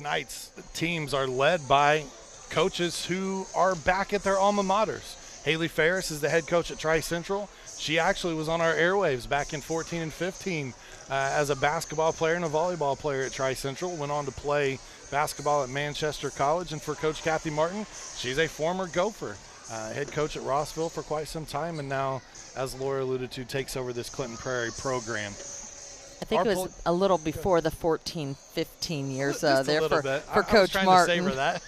Tonight's teams are led by coaches who are back at their alma maters. Haley Ferris is the head coach at Tri-Central. She actually was on our airwaves back in 14 and 15 as a basketball player and a volleyball player at Tri-Central. Went on to play basketball at Manchester College. And for Coach Kathy Martin, she's a former Gopher, head coach at Rossville for quite some time, and now, as Laura alluded to, takes over this Clinton Prairie program. I think it was a little before the 14, 15 years Just there a little for bit. Coach I was trying Martin. to savor that.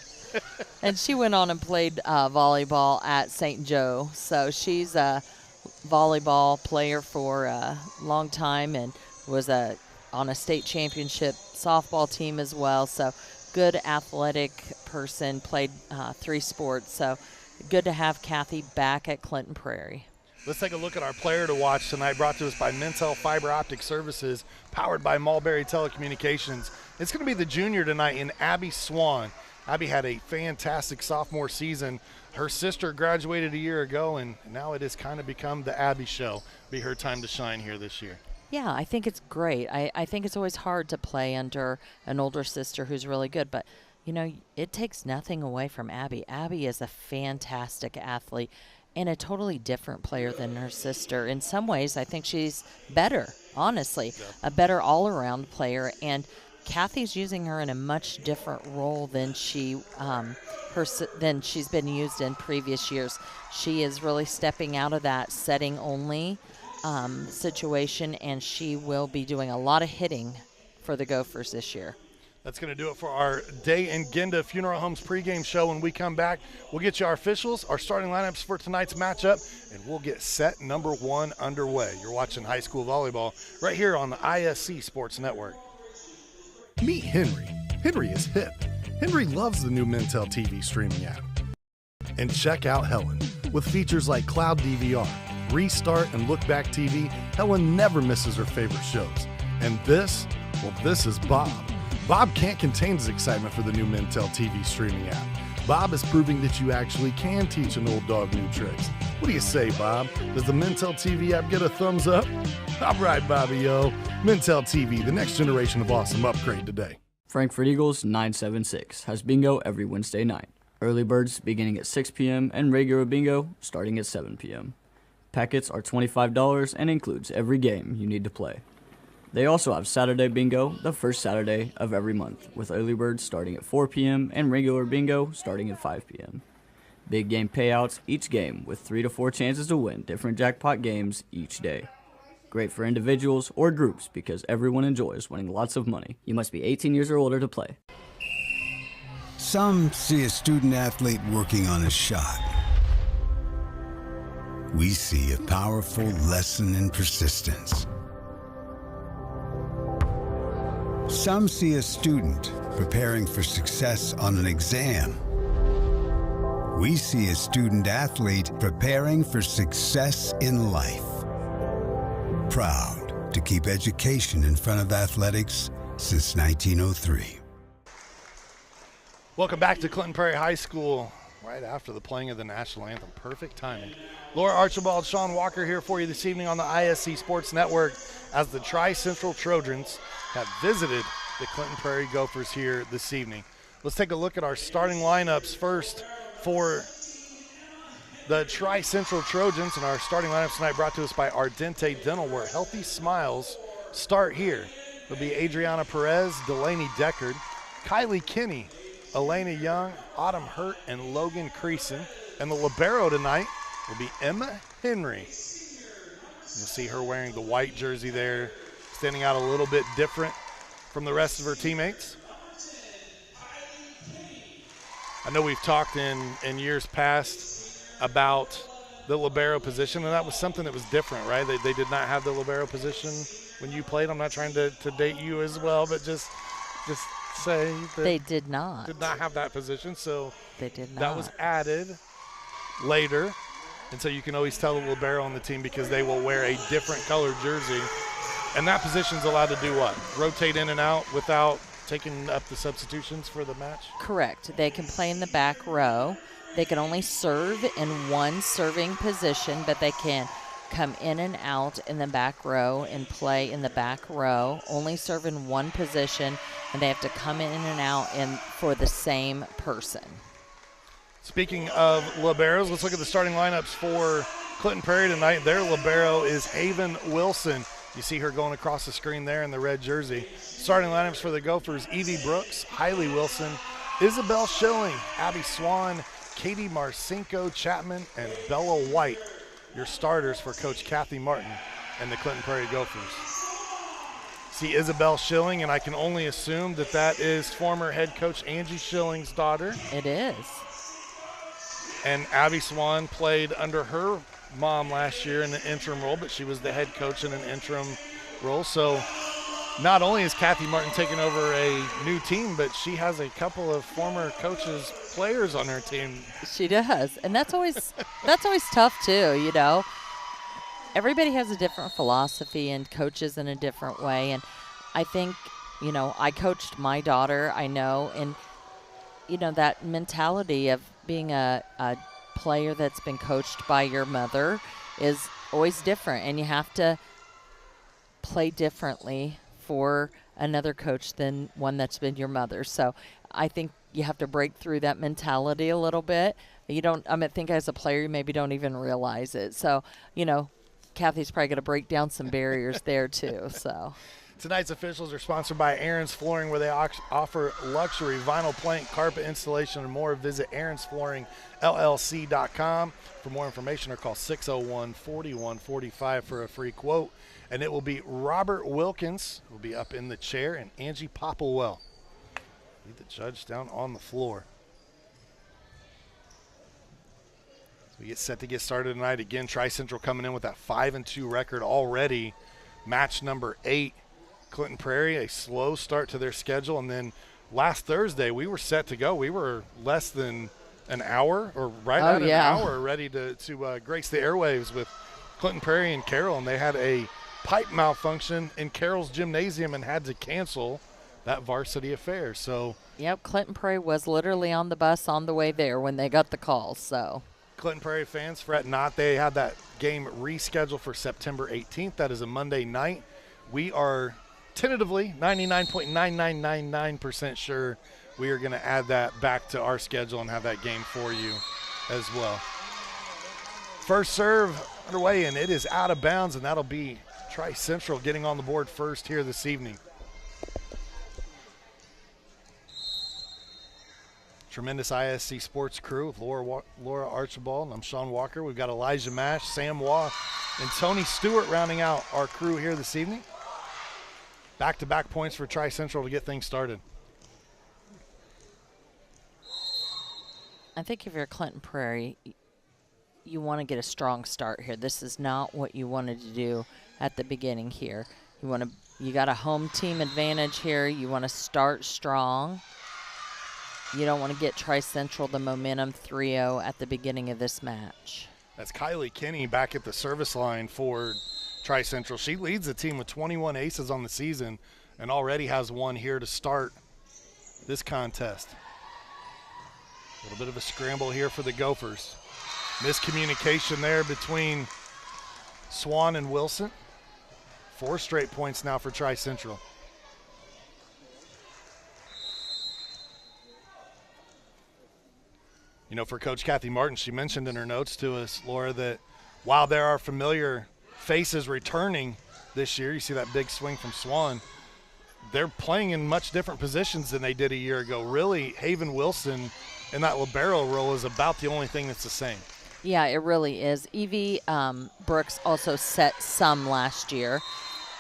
And she went on and played volleyball at St. Joe. So she's a volleyball player for a long time and was on a state championship softball team as well. So good athletic person, played 3 sports. So good to have Kathy back at Clinton Prairie. Let's take a look at our player to watch tonight, brought to us by Mintel Fiber Optic Services, powered by Mulberry Telecommunications. It's going to be the junior tonight in Abby Swan. Abby had a fantastic sophomore season. Her sister graduated a year ago, and now it has kind of become the Abby show. Be her time to shine here this year. Yeah, I think it's great. I think it's always hard to play under an older sister who's really good, but, you know, it takes nothing away from Abby. Abby is a fantastic athlete and a totally different player than her sister. In some ways, I think she's better, honestly, a better all-around player. And Kathy's using her in a much different role than she's been used in previous years. She is really stepping out of that setting-only situation, and she will be doing a lot of hitting for the Gophers this year. That's going to do it for our Day in Genda Funeral Homes pregame show. When we come back, we'll get you our officials, our starting lineups for tonight's matchup, and we'll get set number 1 underway. You're watching high school volleyball right here on the ISC Sports Network. Meet Henry. Henry is hip. Henry loves the new Mintel TV streaming app. And check out Helen. With features like Cloud DVR, Restart, and Look Back TV, Helen never misses her favorite shows. And this is Bob. Bob can't contain his excitement for the new Mintel TV streaming app. Bob is proving that you actually can teach an old dog new tricks. What do you say, Bob? Does the Mintel TV app get a thumbs up? All right, Bobby-o. Mintel TV, the next generation of awesome, upgrade today. Frankfort Eagles 976 has bingo every Wednesday night. Early birds beginning at 6 p.m. and regular bingo starting at 7 p.m. Packets are $25 and includes every game you need to play. They also have Saturday bingo the first Saturday of every month, with early birds starting at 4 p.m. and regular bingo starting at 5 p.m. Big game payouts each game with 3 to 4 chances to win different jackpot games each day. Great for individuals or groups because everyone enjoys winning lots of money. You must be 18 years or older to play. Some see a student athlete working on a shot. We see a powerful lesson in persistence. Some see a student preparing for success on an exam. We see a student athlete preparing for success in life. Proud to keep education in front of athletics since 1903. Welcome back to Clinton Prairie High School right after the playing of the national anthem. Perfect timing. Laura Archibald, Sean Walker here for you this evening on the ISC Sports Network as the Tri-Central Trojans have visited the Clinton Prairie Gophers here this evening. Let's take a look at our starting lineups first for the Tri-Central Trojans, and our starting lineups tonight brought to us by Ardente Dental, where healthy smiles start here. It'll be Adriana Perez, Delaney Deckard, Kylie Kinney, Elena Young, Autumn Hurt, and Logan Creason. And the libero tonight will be Emma Henry. You'll see her wearing the white jersey there, standing out a little bit different from the rest of her teammates. I know we've talked in years past about the libero position, and that was something that was different, right? They did not have the libero position when you played. I'm not trying to date you as well, but just say that They did not have that position, so They did not. that was added later. And so you can always tell the libero on the team because they will wear a different colored jersey. And that position's allowed to do what? Rotate in and out without taking up the substitutions for the match? Correct. They can play in the back row. They can only serve in one serving position, but they can come in and out in the back row and play in the back row, only serve in one position, and they have to come in and out and for the same person. Speaking of liberos, let's look at the starting lineups for Clinton Prairie tonight. Their libero is Haven Wilson. You see her going across the screen there in the red jersey. Starting lineups for the Gophers: Evie Brooks, Hailey Wilson, Isabel Schilling, Abby Swan, Katie Marcinko Chapman, and Bella White. Your starters for Coach Kathy Martin and the Clinton Prairie Gophers. See Isabel Schilling, and I can only assume that that is former head coach Angie Schilling's daughter. It is. And Abby Swan played under her mom last year in an interim role, but she was the head coach in an interim role. So not only is Kathy Martin taking over a new team, but she has a couple of former coaches, players on her team. She does, and that's always tough too. You know, everybody has a different philosophy and coaches in a different way. And I think, you know, I coached my daughter. I know, and you know that mentality of being a player that's been coached by your mother is always different, and you have to play differently for another coach than one that's been your mother. So I think you have to break through that mentality a little bit. I think as a player you maybe don't even realize it. So, you know, Kathy's probably going to break down some barriers there too. So tonight's officials are sponsored by Aaron's Flooring, where they offer luxury vinyl plank, carpet installation, and more. Visit aaronsflooringllc.com for more information or call 601-4145 for a free quote. And it will be Robert Wilkins who will be up in the chair, and Angie Popplewell be the judge down on the floor. So we get set to get started tonight. Again, Tri-Central coming in with that 5-2 record already. Match number 8. Clinton Prairie, a slow start to their schedule, and then last Thursday we were set to go. We were less than an hour, or an hour, ready to grace the airwaves with Clinton Prairie and Carroll, and they had a pipe malfunction in Carroll's gymnasium and had to cancel that varsity affair. So yep, Clinton Prairie was literally on the bus on the way there when they got the call. So Clinton Prairie fans, fret not. They had that game rescheduled for September 18th. That is a Monday night. We are tentatively 99.9999% sure we are going to add that back to our schedule and have that game for you as well. First serve underway, and it is out of bounds, and that'll be Tri-Central getting on the board first here this evening. Tremendous ISC sports crew of Laura Archibald, and I'm Sean Walker. We've got Elijah Mash, Sam Waugh, and Tony Stewart rounding out our crew here this evening. Back-to-back points for Tri-Central to get things started. I think if you're Clinton Prairie, you want to get a strong start here. This is not what you wanted to do at the beginning here. You got a home team advantage here. You want to start strong. You don't want to get Tri-Central the momentum 3-0 at the beginning of this match. That's Kylie Kinney back at the service line for Tri-Central. She leads the team with 21 aces on the season and already has one here to start this contest. A little bit of a scramble here for the Gophers. Miscommunication there between Swan and Wilson. 4 straight points now for Tri-Central. You know, for Coach Kathy Martin, she mentioned in her notes to us, Laura, that while there are familiar faces returning this year, you see that big swing from Swan, they're playing in much different positions than they did a year ago. Really, Haven Wilson in that libero role is about the only thing that's the same. Yeah, it really is. Evie Brooks also set some last year,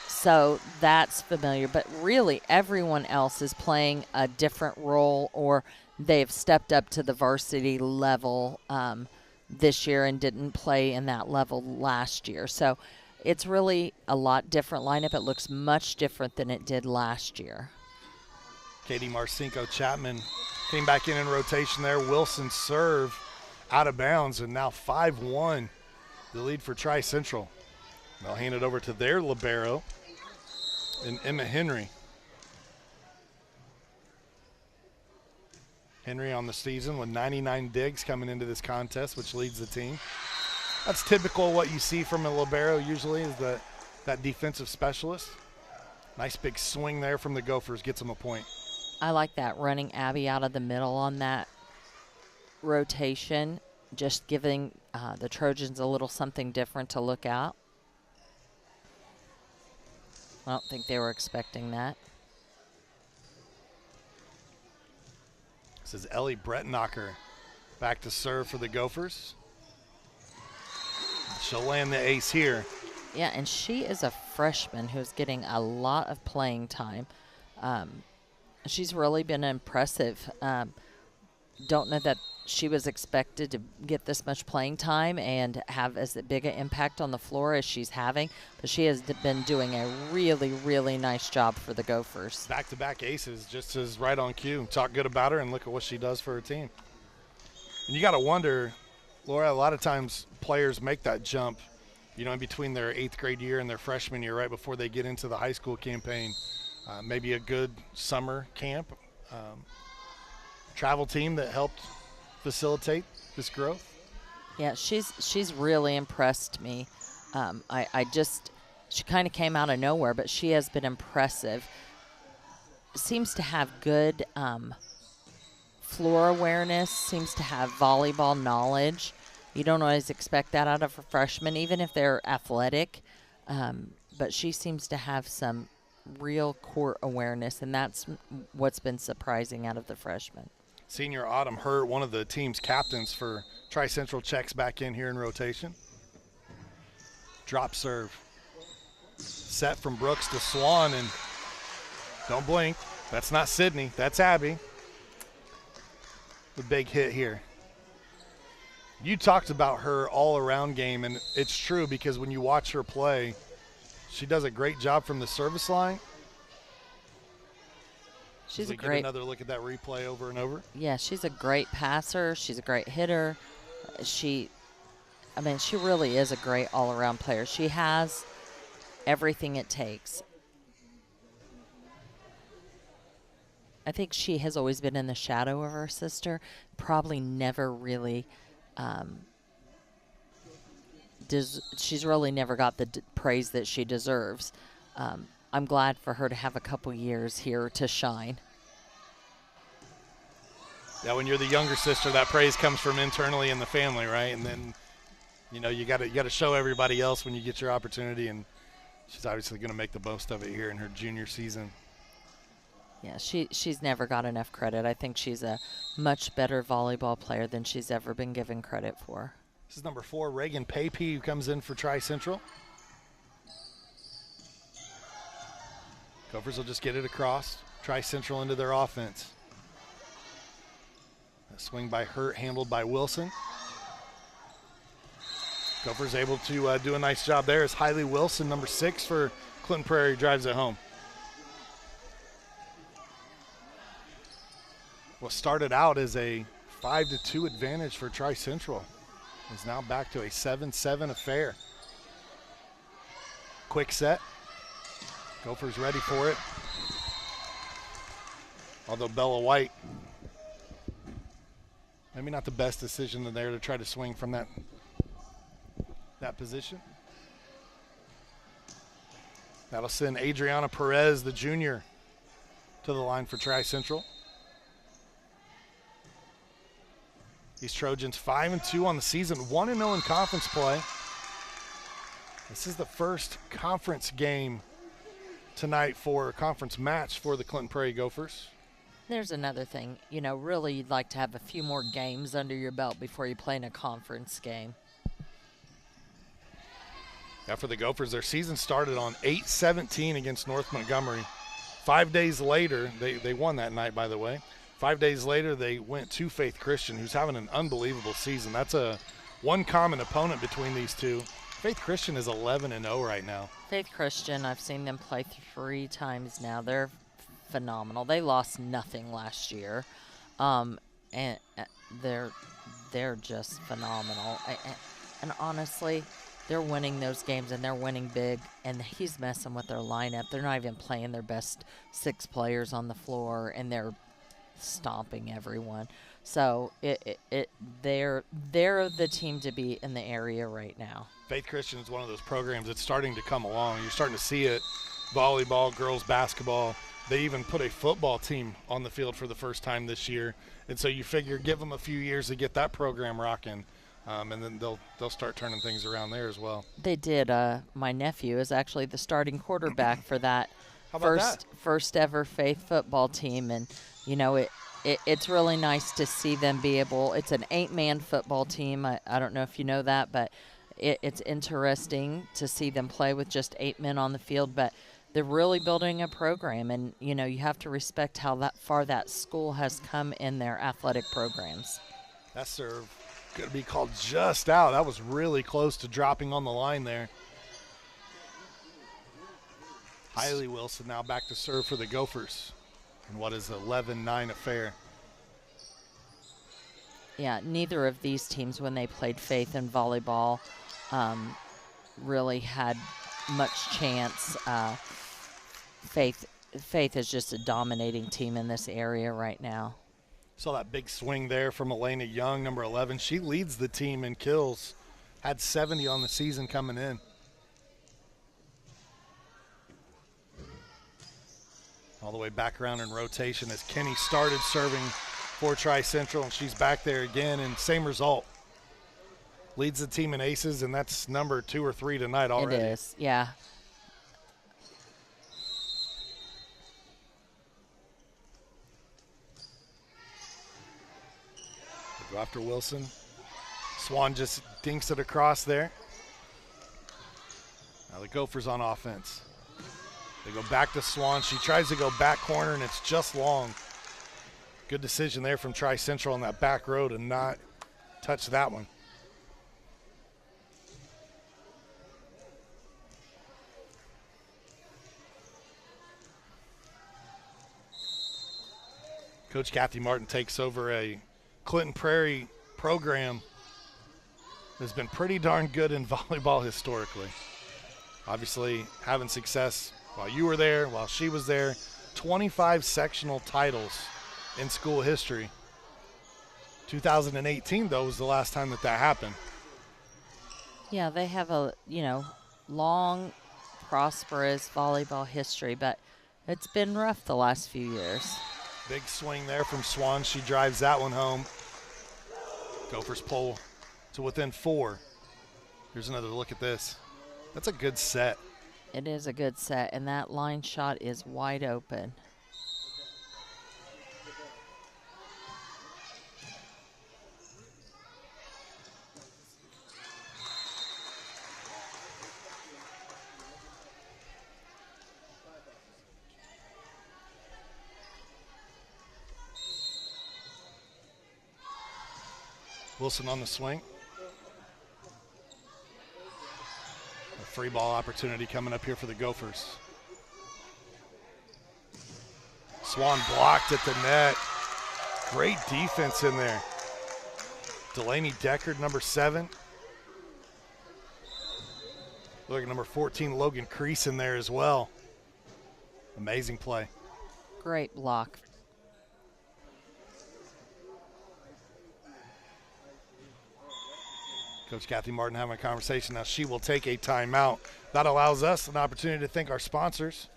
so that's familiar. But really, everyone else is playing a different role, or they've stepped up to the varsity level this year and didn't play in that level last year. So it's really a lot different lineup. It looks much different than it did last year. Katie Marcinko Chapman came back in rotation there. Wilson serve out of bounds, and now 5-1, the lead for Tri-Central. They'll hand it over to their libero, and Emma Henry. Henry on the season with 99 digs coming into this contest, which leads the team. That's typical of what you see from a libero usually, is that defensive specialist. Nice big swing there from the Gophers, gets them a point. I like that, running Abby out of the middle on that rotation, just giving the Trojans a little something different to look at. I don't think they were expecting that. This is Ellie Brettnacher back to serve for the Gophers. She'll land the ace here. Yeah, and she is a freshman who's getting a lot of playing time. She's really been impressive. Don't know that she was expected to get this much playing time and have as big an impact on the floor as she's having, but she has been doing a really, really nice job for the Gophers. Back-to-back aces, just as right on cue. Talk good about her and look at what she does for her team. And you got to wonder, Laura, a lot of times players make that jump, you know, in between their 8th grade year and their freshman year, right before they get into the high school campaign. Maybe a good summer camp, travel team that helped facilitate this growth. Yeah, she's really impressed me. She kind of came out of nowhere, but she has been impressive. Seems to have good floor awareness, seems to have volleyball knowledge. You don't always expect that out of a freshman, even if they're athletic. But she seems to have some real court awareness, and that's what's been surprising out of the freshmen. Senior Autumn Hurt, one of the team's captains for Tri-Central, checks back in here in rotation. Drop serve. Set from Brooks to Swan, and don't blink. That's not Sydney, that's Abby. The big hit here. You talked about her all-around game, and it's true because when you watch her play, she does a great job from the service line. She's a great. Get another look at that replay over and over. Yeah, she's a great passer. She's a great hitter. She really is a great all-around player. She has everything it takes. I think she has always been in the shadow of her sister. Probably never really. She's really never got the praise that she deserves. I'm glad for her to have a couple years here to shine. Yeah, when you're the younger sister, that praise comes from internally in the family, right? And then, you know, you got to show everybody else when you get your opportunity, and she's obviously going to make the most of it here in her junior season. Yeah, she's never got enough credit. I think she's a much better volleyball player than she's ever been given credit for. This is number 4, Reagan Papey, who comes in for Tri-Central. Gophers will just get it across. Tri-Central into their offense. A swing by Hurt, handled by Wilson. Gophers able to do a nice job there as Hailey Wilson, number 6 for Clinton Prairie, drives it home. What started out as a 5-2 advantage for Tri-Central is now back to a 7-7 affair. Quick set. Gophers ready for it. Although Bella White, maybe not the best decision there to try to swing from that position. That'll send Adriana Perez, the junior, to the line for Tri-Central. These Trojans 5-2 on the season, 1-0 in conference play. This is the first conference game tonight for a conference match for the Clinton Prairie Gophers. There's another thing. You know, really you'd like to have a few more games under your belt before you play in a conference game. Yeah, for the Gophers, their season started on 8-17 against North Montgomery. 5 days later, they won that night, by the way. 5 days later, they went to Faith Christian, who's having an unbelievable season. That's one common opponent between these two. Faith Christian is 11-0 right now. Faith Christian, I've seen them play 3 times now. They're phenomenal. They lost nothing last year, and they're just phenomenal. And honestly, they're winning those games, and they're winning big, and he's messing with their lineup. They're not even playing their best 6 players on the floor, and they're stomping everyone. So they're the team to be in the area right now. Faith Christian is one of those programs that's starting to come along. You're starting to see it, volleyball, girls basketball, They even put a football team on the field for the first time this year. And so you figure give them a few years to get that program rocking, and then they'll start turning things around there as well. They did. My nephew is actually the starting quarterback for that How about first ever Faith football team. And, you know, it's really nice to see them be able – it's an 8-man football team. I don't know if you know that, but it's interesting to see them play with just 8 men on the field. But they're really building a program, and, you know, you have to respect how that far that school has come in their athletic programs. That serve going to be called just out. That was really close to dropping on the line there. Hailey Wilson now back to serve for the Gophers in what is an 11-9 affair. Yeah, neither of these teams, when they played Faith in volleyball, really had much chance. Faith is just a dominating team in this area right now. Saw that big swing there from Elena Young, number 11. She leads the team in kills. Had 70 on the season coming in. All the way back around in rotation as Kenny started serving for Tri-Central, and she's back there again, and same result. Leads the team in aces, and that's number 2 or 3 tonight already. It is, yeah. Go after Wilson. Swan just dinks it across there. Now the Gophers on offense. They go back to Swan. She tries to go back corner, and it's just long. Good decision there from Tri-Central on that back row to not touch that one. Coach Kathy Martin takes over a Clinton Prairie program that's been pretty darn good in volleyball historically. Obviously having success while you were there, while she was there. 25 sectional titles in school history. 2018, though, was the last time that happened. Yeah, they have a, long, prosperous volleyball history, but it's been rough the last few years. Big swing there from Swan. She drives that one home. Gophers pull to within 4. Here's another look at this. That's a good set. It is a good set, and that line shot is wide open. Wilson on the swing. A free ball opportunity coming up here for the Gophers. Swan blocked at the net. Great defense in there. Delaney Deckard, number 7. Look at number 14, Logan Crease in there as well. Amazing play. Great block. Coach Kathy Martin having a conversation. Now she will take a timeout. That allows us an opportunity to thank our sponsors.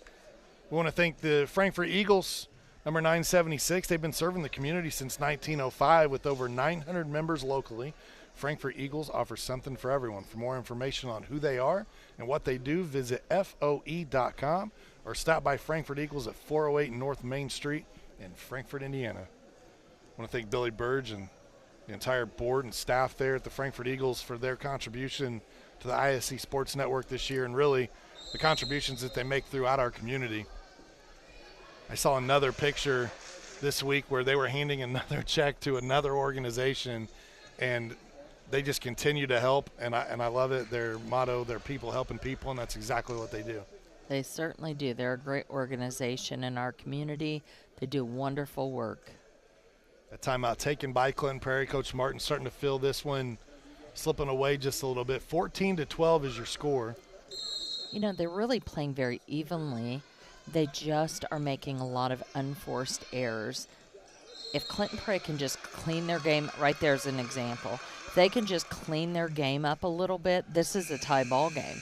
We want to thank the Frankfort Eagles, number 976. They've been serving the community since 1905 with over 900 members locally. Frankfort Eagles offers something for everyone. For more information on who they are and what they do, visit FOE.com or stop by Frankfort Eagles at 408 North Main Street in Frankfort, Indiana. I want to thank Billy Burge and the entire board and staff there at the Frankfort Eagles for their contribution to the IHSAA Sports Network this year, and really the contributions that they make throughout our community. I saw another picture this week where they were handing another check to another organization, and they just continue to help, and I love it. Their motto, they're people helping people, and that's exactly what they do. They certainly do. They're a great organization in our community. They do wonderful work. A timeout taken by Clinton Prairie. Coach Martin starting to feel this one slipping away just a little bit. 14-12 is your score. They're really playing very evenly. They just are making a lot of unforced errors. If Clinton Prairie can just clean their game, right there's an example. If they can just clean their game up a little bit, this is a tie ball game.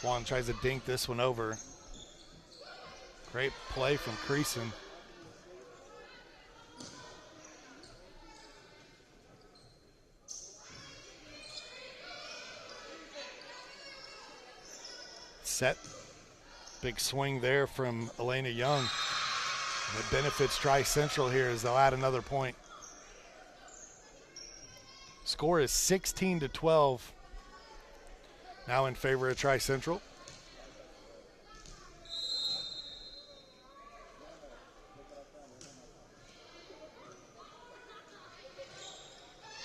Swan tries to dink this one over. Great play from Creason. Set. Big swing there from Elena Young. That benefits Tri-Central here as they'll add another point. Score is 16-12. Now in favor of Tri-Central.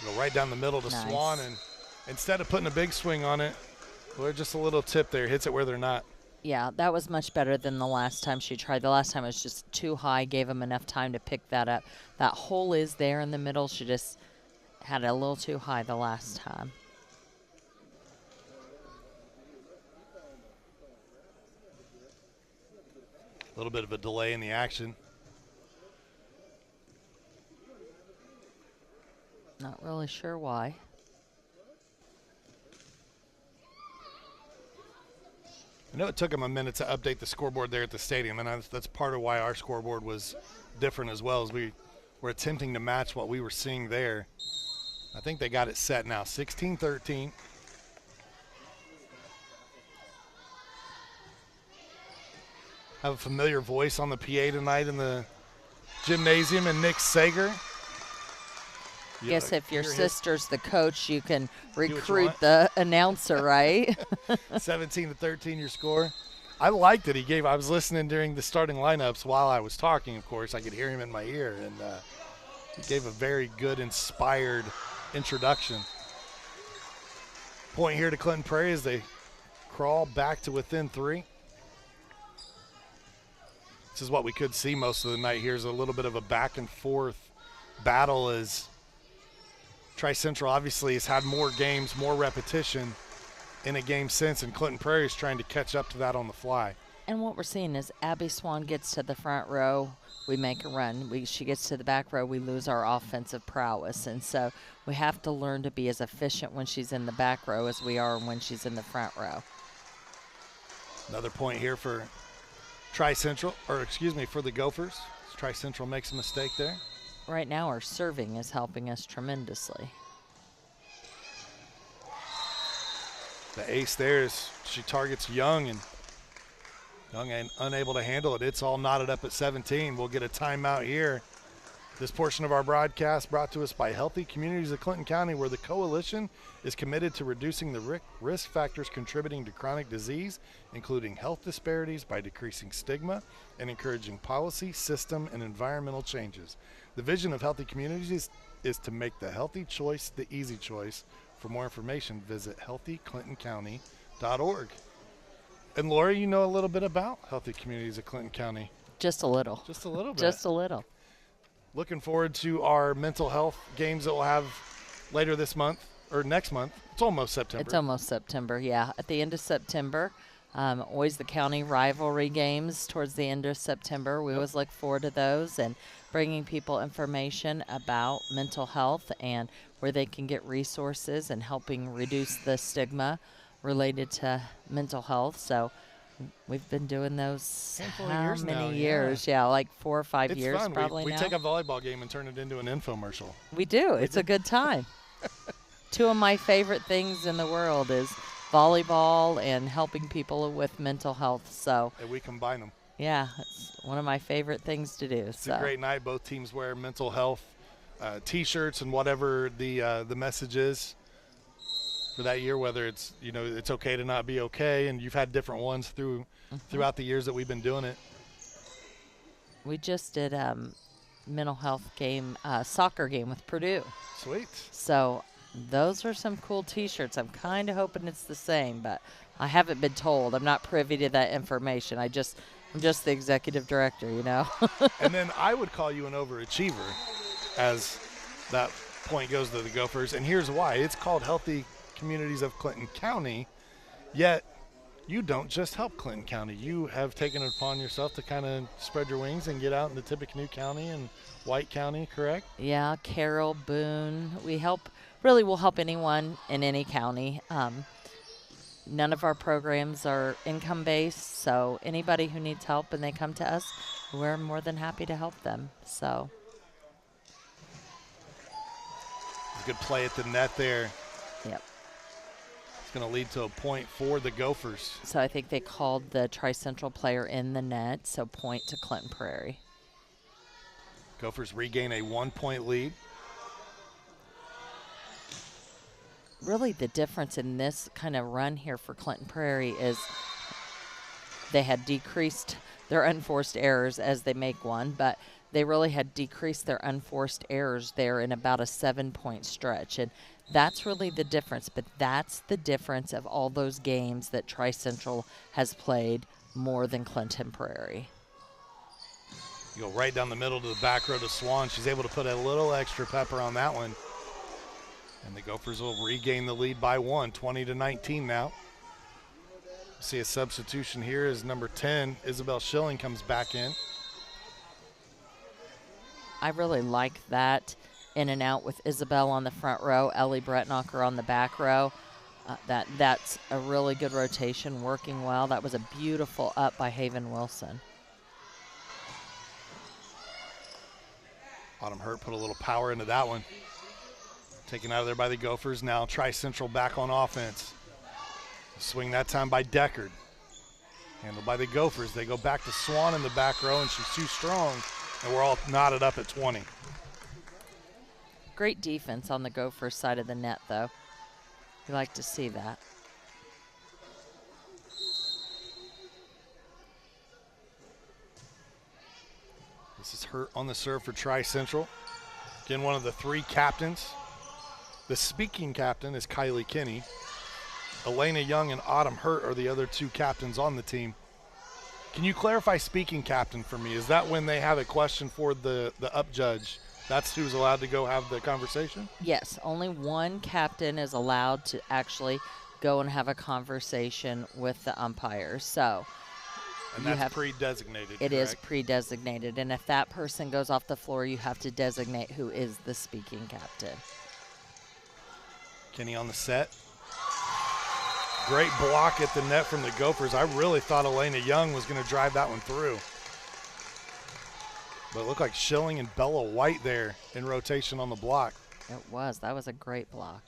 Go right down the middle to Nice. Swan, and instead of putting a big swing on it, well, just a little tip there, hits it where they're not. Yeah, that was much better than the last time she tried. The last time it was just too high, gave him enough time to pick that up. That hole is there in the middle. She just had it a little too high the last time. A little bit of a delay in the action. Not really sure why. I know it took them a minute to update the scoreboard there at the stadium, and that's part of why our scoreboard was different as well, as we were attempting to match what we were seeing there. I think they got it set now, 16-13. Have a familiar voice on the PA tonight in the gymnasium, and Nick Sager. Guess if your hear his- sister's the coach, you can what you recruit want. the announcer, right? 17-13 your score. I liked it. I was listening during the starting lineups while I was talking, of course. I could hear him in my ear, and he gave a very good, inspired introduction. Point here to Clinton Prairie as they crawl back to within 3. This is what we could see most of the night. Here's a little bit of a back and forth battle as Tri-Central obviously has had more games, more repetition in a game since, and Clinton Prairie is trying to catch up to that on the fly. And what we're seeing is Abby Swan gets to the front row, we make a run. She gets to the back row, we lose our offensive prowess. And so we have to learn to be as efficient when she's in the back row as we are when she's in the front row. Another point here for Tri-Central, or excuse me, for the Gophers. Tri-Central makes a mistake there. Right now our serving is helping us tremendously. The ace there is she targets Young, and Young ain't unable to handle it. It's all knotted up at 17. We'll get a timeout here. This portion of our broadcast brought to us by Healthy Communities of Clinton County, where the coalition is committed to reducing the risk factors contributing to chronic disease, including health disparities by decreasing stigma and encouraging policy, system, and environmental changes. The vision of Healthy Communities is to make the healthy choice the easy choice. For more information, visit healthyclintoncounty.org. And Laura, you know a little bit about Healthy Communities of Clinton County. Just a little. Just a little bit. Just a little. Looking forward to our mental health games that we'll have later this month, or next month. It's almost September. It's almost September, yeah. At the end of September, always the county rivalry games towards the end of September. We always look forward to those and bringing people information about mental health and where they can get resources and helping reduce the stigma related to mental health. So we've been doing those Handful of how years many now, years? Yeah, like 4 or 5 It's years fun. probably we now. take a volleyball game and turn it into an infomercial. We do. It's a good time. Two of my favorite things in the world is volleyball and helping people with mental health. So, And we combine them. yeah, it's one of my favorite things to do. It's a So, great night. Both teams wear mental health T-shirts and whatever the message is for that year, whether it's, it's okay to not be okay. And you've had different ones throughout the years that we've been doing it. we just did mental health game, soccer game with Purdue. Sweet. So those are some cool T-shirts. I'm kind of hoping it's the same, but I haven't been told. I'm not privy to that information. I'm just the executive director, And then I would call you an overachiever as that point goes to the Gophers. And here's why. It's called Healthy Communities of Clinton County, yet you don't just help Clinton County. You have taken it upon yourself to kind of spread your wings and get out into Tippecanoe County and White County, correct? Yeah, Carroll, Boone. We'll help anyone in any county. none of our programs are income-based, so anybody who needs help and they come to us, we're more than happy to help them. So Good play at the net there. yep. It's going to lead to a point for the Gophers. So I think they called the Tri-Central player in the net, so point to Clinton Prairie. Gophers regain a 1-point lead. Really the difference in this kind of run here for Clinton Prairie is they had decreased their unforced errors as they make one, but they really had decreased their unforced errors there in about a 7-point stretch. And that's really the difference, but that's the difference of all those games that Tri-Central has played more than Clinton Prairie. You go right down the middle to the back row to Swan. She's able to put a little extra pepper on that one. And the Gophers will regain the lead by 1, 20-19 now. See a substitution here as number 10, Isabel Schilling, comes back in. I really like that in and out with Isabel on the front row, Ellie Bretnocker on the back row. That's a really good rotation, working well. That was a beautiful up by Haven Wilson. Autumn Hurt put a little power into that one. Taken out of there by the Gophers. Now Tri-Central back on offense. Swing that time by Deckard. Handled by the Gophers. They go back to Swan in the back row, and she's too strong. And we're all knotted up at 20. Great defense on the Gophers side of the net, though. You like to see that. This is Hurt on the serve for Tri-Central. Again, one of the 3 captains. The speaking captain is Kylie Kinney. Elena Young and Autumn Hurt are the other 2 captains on the team. Can you clarify speaking captain for me? Is that when they have a question for the up judge? That's who's allowed to go have the conversation? Yes, only one captain is allowed to actually go and have a conversation with the umpires. So And that's pre-designated, It is correct? pre-designated. And if that person goes off the floor, you have to designate who is the speaking captain. Kinney on the set. Great block at the net from the Gophers. I really thought Elena Young was going to drive that one through. But it looked like Schilling and Bella White there in rotation on the block. It was. That was a great block.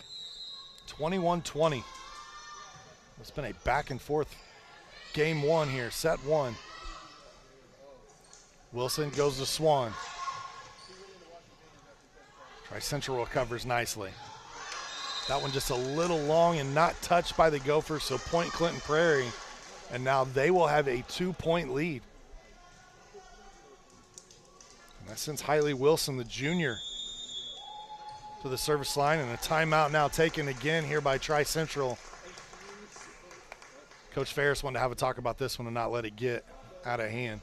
21-20. It's been a back and forth game 1 here, set 1. Wilson goes to Swan. Tri-Central recovers nicely. That one just a little long and not touched by the Gophers, so point Clinton Prairie. And now they will have a 2-point lead. And that sends Hailey Wilson, the junior, to the service line, and a timeout now taken again here by Tri-Central. Coach Ferris wanted to have a talk about this one and not let it get out of hand.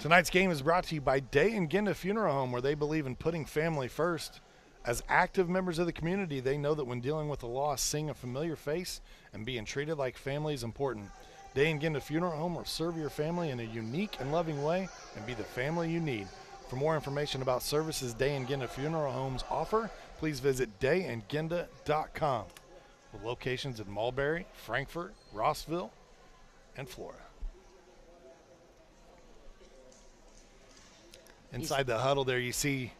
Tonight's game is brought to you by Day and Ginda Funeral Home, where they believe in putting family first. As active members of the community, they know that when dealing with a loss, seeing a familiar face and being treated like family is important. Day and Ginda Funeral Home will serve your family in a unique and loving way and be the family you need. For more information about services Day and Ginda Funeral Homes offer, please visit dayandginda.com. With locations in Mulberry, Frankfort, Rossville, and Flora. Inside the huddle there, you see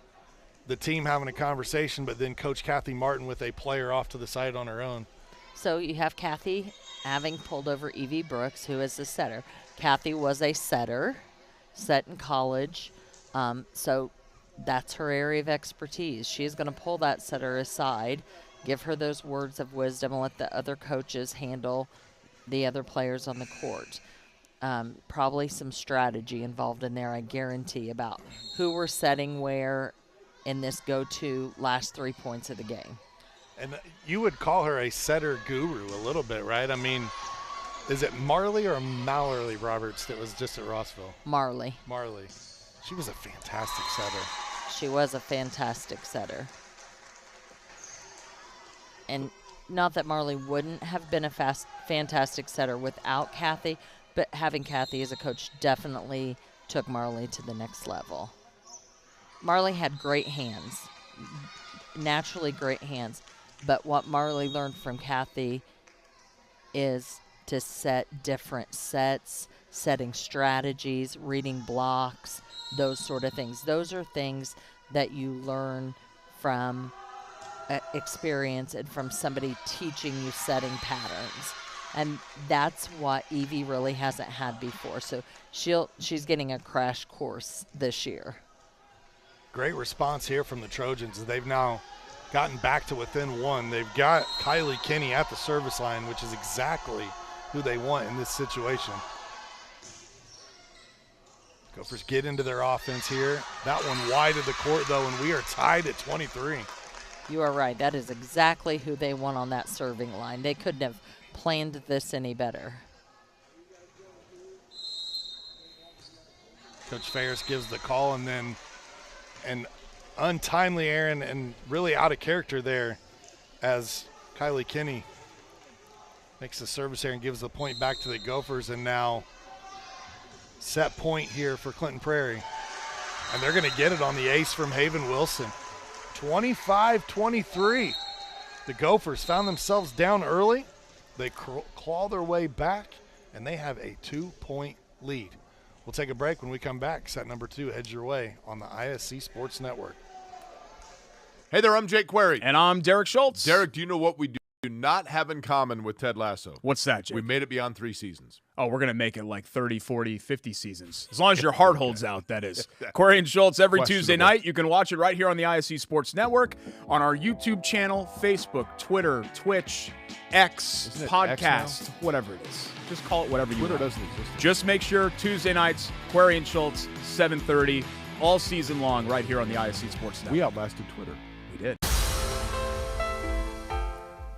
the team having a conversation, but then Coach Kathy Martin with a player off to the side on her own. So you have Kathy having pulled over Evie Brooks, who is the setter. Kathy was a setter, set in college, so that's her area of expertise. She's going to pull that setter aside, give her those words of wisdom, and let the other coaches handle the other players on the court. Probably some strategy involved in there, I guarantee, about who we're setting where in this go-to last 3 points of the game. And you would call her a setter guru a little bit, right? I mean, is it Marley or Mallory Roberts that was just at Rossville? Marley. Marley. She was a fantastic setter. She was a fantastic setter. And not that Marley wouldn't have been a fantastic setter without Kathy, but having Kathy as a coach definitely took Marley to the next level. Marley had great hands, naturally great hands, but what Marley learned from Kathy is to set different sets, setting strategies, reading blocks, those sort of things. Those are things that you learn from experience and from somebody teaching you setting patterns. And that's what Evie really hasn't had before. So she's getting a crash course this year. Great response here from the Trojans. They've now gotten back to within one. They've got Kylie Kinney at the service line, which is exactly who they want in this situation. Gophers get into their offense here. That one wide of the court, though, and we are tied at 23. You are right. That is exactly who they want on that serving line. They couldn't have planned this any better. Coach Ferris gives the call, and then an untimely error and really out of character there as Kylie Kinney makes the service error and gives the point back to the Gophers. And now set point here for Clinton Prairie. And they're going to get it on the ace from Haven Wilson. 25-23. The Gophers found themselves down early. They claw their way back, and they have a 2-point lead. We'll take a break. When we come back, set number 2 heads your way on the ISC Sports Network. Hey there, I'm Jake Query. And I'm Derek Schultz. Derek, do you know what we do not have in common with Ted Lasso? What's that, Jake? We made it beyond 3 seasons. Oh, we're going to make it like 30, 40, 50 seasons. As long as your heart holds out, that is. Query and Schultz every Tuesday night. You can watch it right here on the ISC Sports Network, on our YouTube channel, Facebook, Twitter, Twitch, X, podcast, whatever it is. Just call it whatever you want. Twitter doesn't exist. Just make sure Tuesday nights, Query and Schultz, 7:30, all season long right here on the ISC Sports Network. We outlasted Twitter. We did.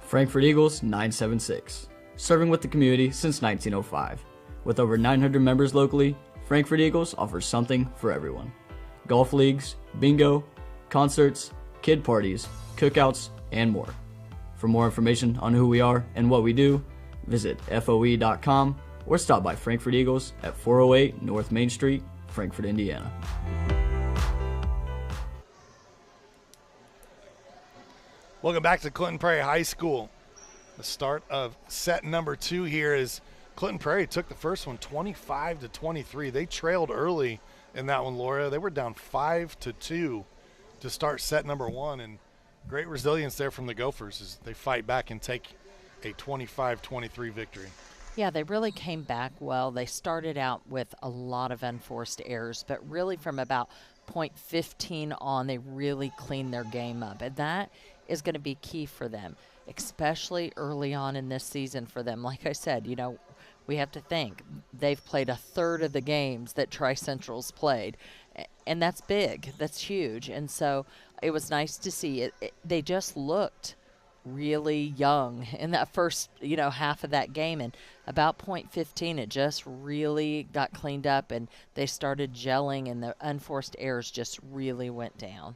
Frankfort Eagles 976, serving with the community since 1905. With over 900 members locally, Frankfort Eagles offers something for everyone. Golf leagues, bingo, concerts, kid parties, cookouts, and more. For more information on who we are and what we do, visit FOE.com or stop by Frankfort Eagles at 408 North Main Street, Frankfort, Indiana. Welcome back to Clinton Prairie High School. The start of set number 2 here is Clinton Prairie took the first one 25-23. They trailed early in that one, Laura. They were down 5-2 to start set number 1, and great resilience there from the Gophers as they fight back and take a 25-23 victory. Yeah, they really came back well. They started out with a lot of unforced errors, but really from about point 15 on, they really cleaned their game up, and that is going to be key for them, especially early on in this season for them. Like I said, you know, we have to think they've played a third of the games that Tri-Central's played, and that's big. That's huge. And so it was nice to see it. They just looked really young in that first, half of that game. And about point 15, it just really got cleaned up, and they started gelling, and the unforced errors just really went down.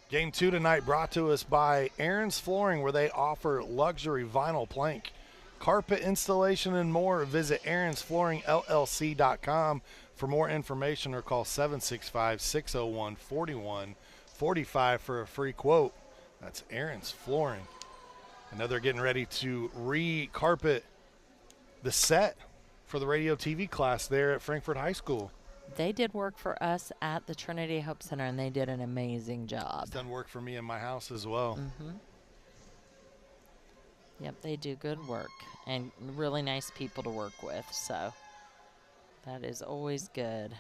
Game 2 tonight brought to us by Aaron's Flooring, where they offer luxury vinyl plank, carpet installation, and more. Visit aaronsflooringllc.com for more information or call 765-601-4145 for a free quote. That's Aaron's Flooring. I know they're getting ready to re-carpet the set for the radio TV class there at Frankfort High School. They did work for us at the Trinity Hope Center, and they did an amazing job. It's done work for me in my house as well. Mm-hmm. Yep, they do good work and really nice people to work with, so that is always good.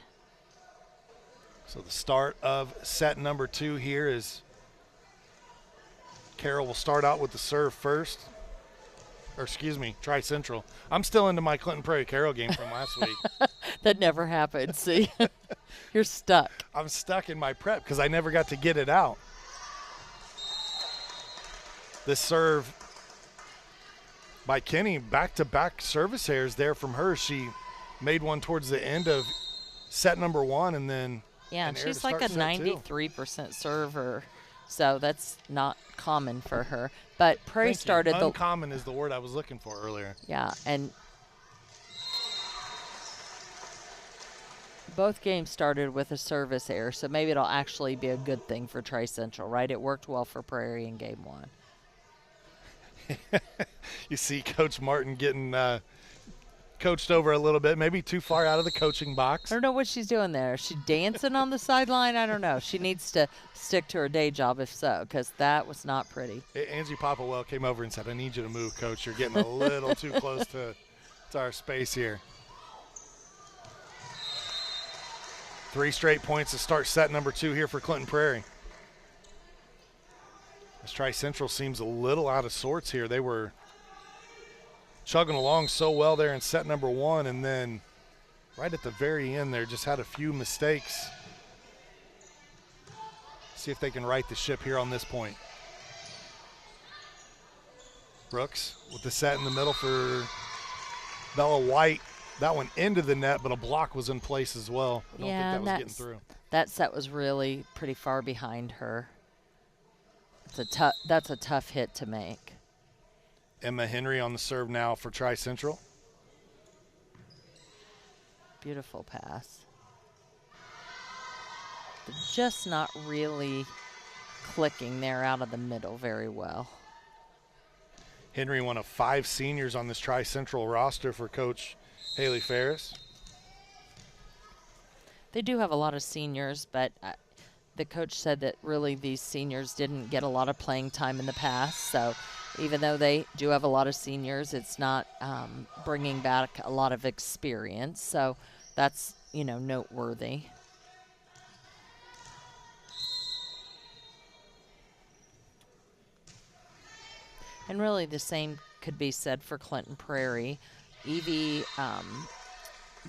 So the start of set number 2 here is Carroll will start out with the serve first. Or excuse me, Tri-Central. I'm still into my Clinton Prairie Carroll game from last week. That never happened. See, you're stuck. I'm stuck in my prep because I never got to get it out. This serve by Kenny, back-to-back service errors there from her. She made one towards the end of set number 1, and then and she's like a 93% server, so that's not common for her. But Prairie started the uncommon is the word I was looking for earlier. Yeah, and both games started with a service error, so maybe it'll actually be a good thing for Tri-Central, right? It worked well for Prairie in game 1. You see Coach Martin getting coached over a little bit, maybe too far out of the coaching box. I don't know what she's doing there. Is she dancing on the sideline? I don't know. She needs to stick to her day job if so, because that was not pretty. Angie Popplewell came over and said, I need you to move, Coach. You're getting a little too close to our space here. 3 straight points to start set number 2 here for Clinton Prairie. This Tri-Central seems a little out of sorts here. They were chugging along so well there in set number 1, and then right at the very end there just had a few mistakes. See if they can right the ship here on this point. Brooks with the set in the middle for Bella White. That one into the net, but a block was in place as well. I don't think that was getting through. That set was really pretty far behind her. That's a tough hit to make. Emma Henry on the serve now for Tri-Central. Beautiful pass. But just not really clicking there out of the middle very well. Henry, one of 5 seniors on this Tri-Central roster for Coach Haley Ferris. They do have a lot of seniors, but the coach said that really these seniors didn't get a lot of playing time in the past. So even though they do have a lot of seniors, it's not bringing back a lot of experience. So that's, noteworthy. And really the same could be said for Clinton Prairie. Evie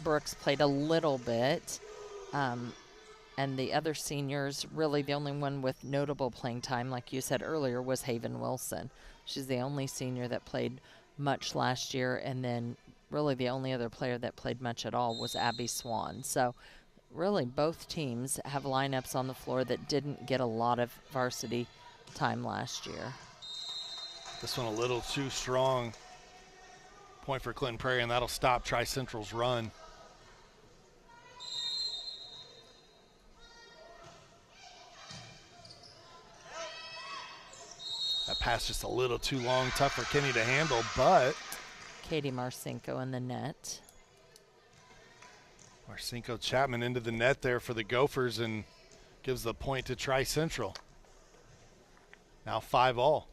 Brooks played a little bit, and the other seniors, really the only one with notable playing time, like you said earlier, was Haven Wilson. She's the only senior that played much last year, and then really the only other player that played much at all was Abby Swan. So really both teams have lineups on the floor that didn't get a lot of varsity time last year. This one a little too strong. Point for Clinton Prairie, and that'll stop Tri-Central's run. That pass just a little too long, tough for Kenny to handle, but Katie Marcinko in the net. Marcinko Chapman into the net there for the Gophers and gives the point to Tri-Central. Now 5-all.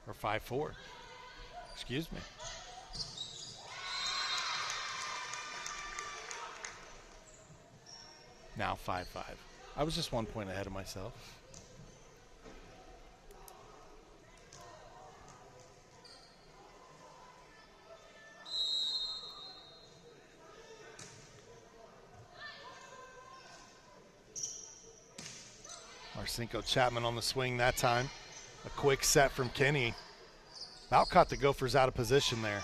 Or 5-4. Excuse me. Now 5-5. I was just 1 point ahead of myself. Marcinko Chapman on the swing that time. A quick set from Kenny. About caught the Gophers out of position there.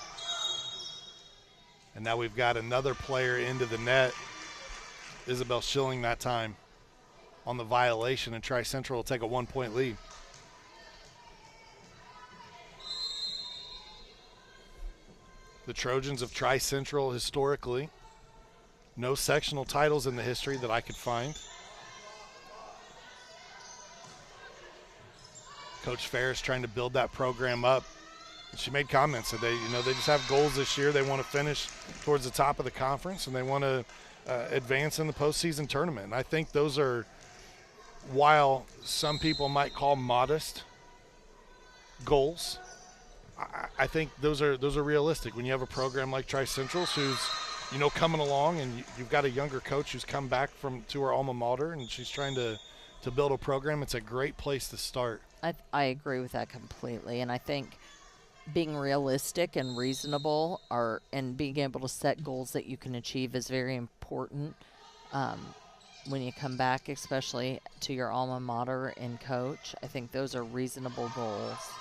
And now we've got another player into the net. Isabel Schilling that time on the violation, and Tri-Central will take a 1-point lead. The Trojans of Tri-Central historically, no sectional titles in the history that I could find. Coach Ferris trying to build that program up. She made comments that they just have goals this year. They want to finish towards the top of the conference, and they want to advance in the postseason tournament. And I think those are, while some people might call modest goals, I think those are realistic. When you have a program like Tri-Central's who's coming along, and you've got a younger coach who's come back to her alma mater, and she's trying to build a program, it's a great place to start. I agree with that completely, and I think being realistic and reasonable and being able to set goals that you can achieve is very important when you come back, especially to your alma mater and coach. I think those are reasonable goals.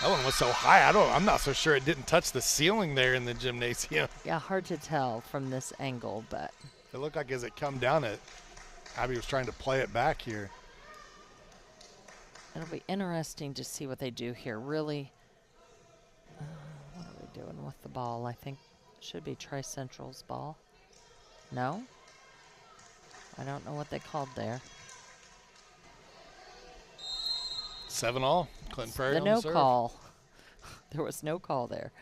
That one was so high. I'm not so sure it didn't touch the ceiling there in the gymnasium. Yeah, hard to tell from this angle, but it looked like as it come down Abby was trying to play it back here. It'll be interesting to see what they do here. Really, what are we doing? with the ball? I think it should be Tri-Central's ball. No? I don't know what they called there. 7-all. Clinton Prairie The on no the serve. call. There was no call there.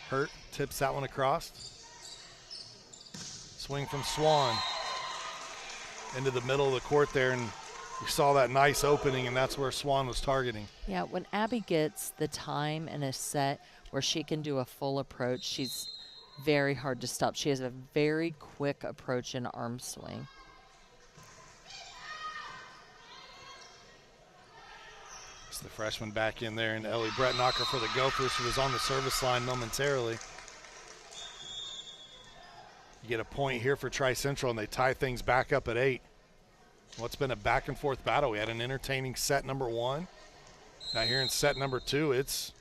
Hurt tips that one across. Swing from Swan into the middle of the court there, and you saw that nice opening, and that's where Swan was targeting. Yeah, when Abby gets the time in a set where she can do a full approach, she's very hard to stop. She has a very quick approach and arm swing. It's the freshman back in there, and Ellie Brettnacher for the Gophers, who was on the service line momentarily. You get a point here for Tri-Central, and they tie things back up at 8. What's been a back-and-forth battle. We had an entertaining set number 1. Now here in set number 2, it's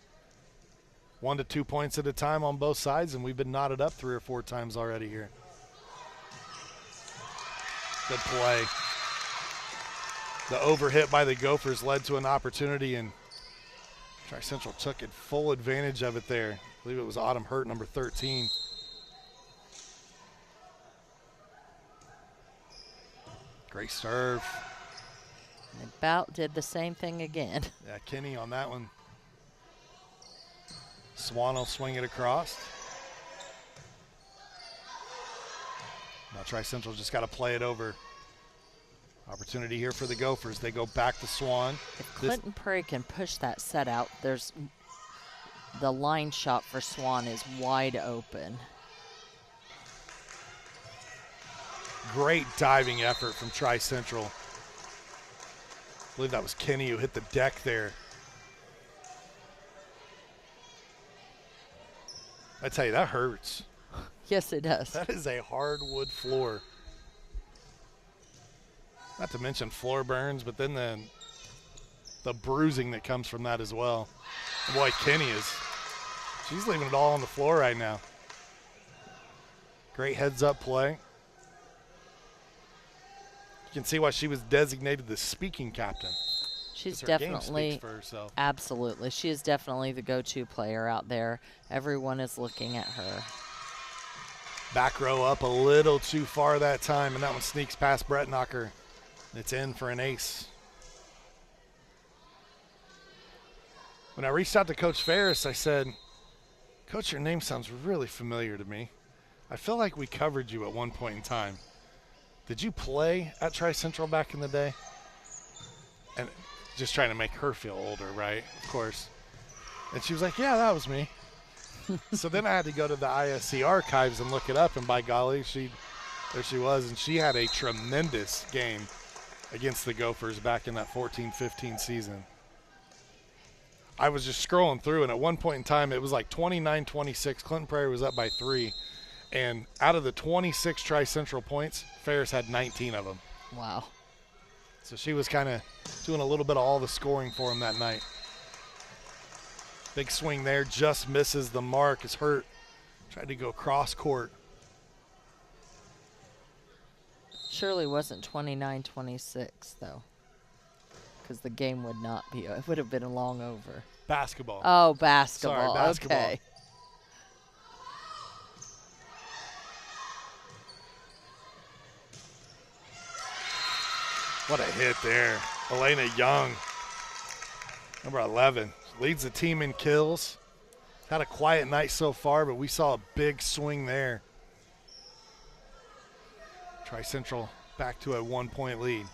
1 to 2 points at a time on both sides, and we've been knotted up 3 or 4 times already here. Good play. The overhit by the Gophers led to an opportunity, and Tri-Central took full advantage of it there. I believe it was Autumn Hurt, number 13. Great serve. And about did the same thing again. Yeah, Kenny on that one. Swan will swing it across. Now Tri-Central just got to play it over. Opportunity here for the Gophers. They go back to Swan. If Clinton Prairie can push that set out, there's the line shot for Swan is wide open. Great diving effort from Tri-Central. I believe that was Kenny who hit the deck there. I tell you, that hurts. Yes, it does. That is a hardwood floor. Not to mention floor burns, but then the bruising that comes from that as well. Boy, Kenny she's leaving it all on the floor right now. Great heads-up play. You can see why she was designated the speaking captain. She's Her game definitely, speaks for herself. absolutely. She is definitely the go-to player out there. Everyone is looking at her. Back row up a little too far that time, and that one sneaks past Brettnacher. It's in for an ace. When I reached out to Coach Ferris, I said, Coach, your name sounds really familiar to me. I feel like we covered you at one point in time. Did you play at Tri-Central back in the day? And just trying to make her feel older, right? Of course. And she was like, yeah, that was me. So then I had to go to the ISC archives and look it up, and by golly, there she was, and she had a tremendous game against the Gophers back in that 14-15 season. I was just scrolling through, and at one point in time, it was like 29-26. Clinton Prairie was up by 3. And out of the 26 Tri-Central points, Ferris had 19 of them. Wow. So she was kind of doing a little bit of all the scoring for him that night. Big swing there, just misses the mark. Is Hurt. Tried to go cross court. Surely wasn't 29-26, though, because the game would not be. It would have been a long over. Basketball. Oh, basketball. Sorry, basketball. Okay. What a hit there. Elena Young, number 11, leads the team in kills. Had a quiet night so far, but we saw a big swing there. Tri-Central back to a 1-point lead.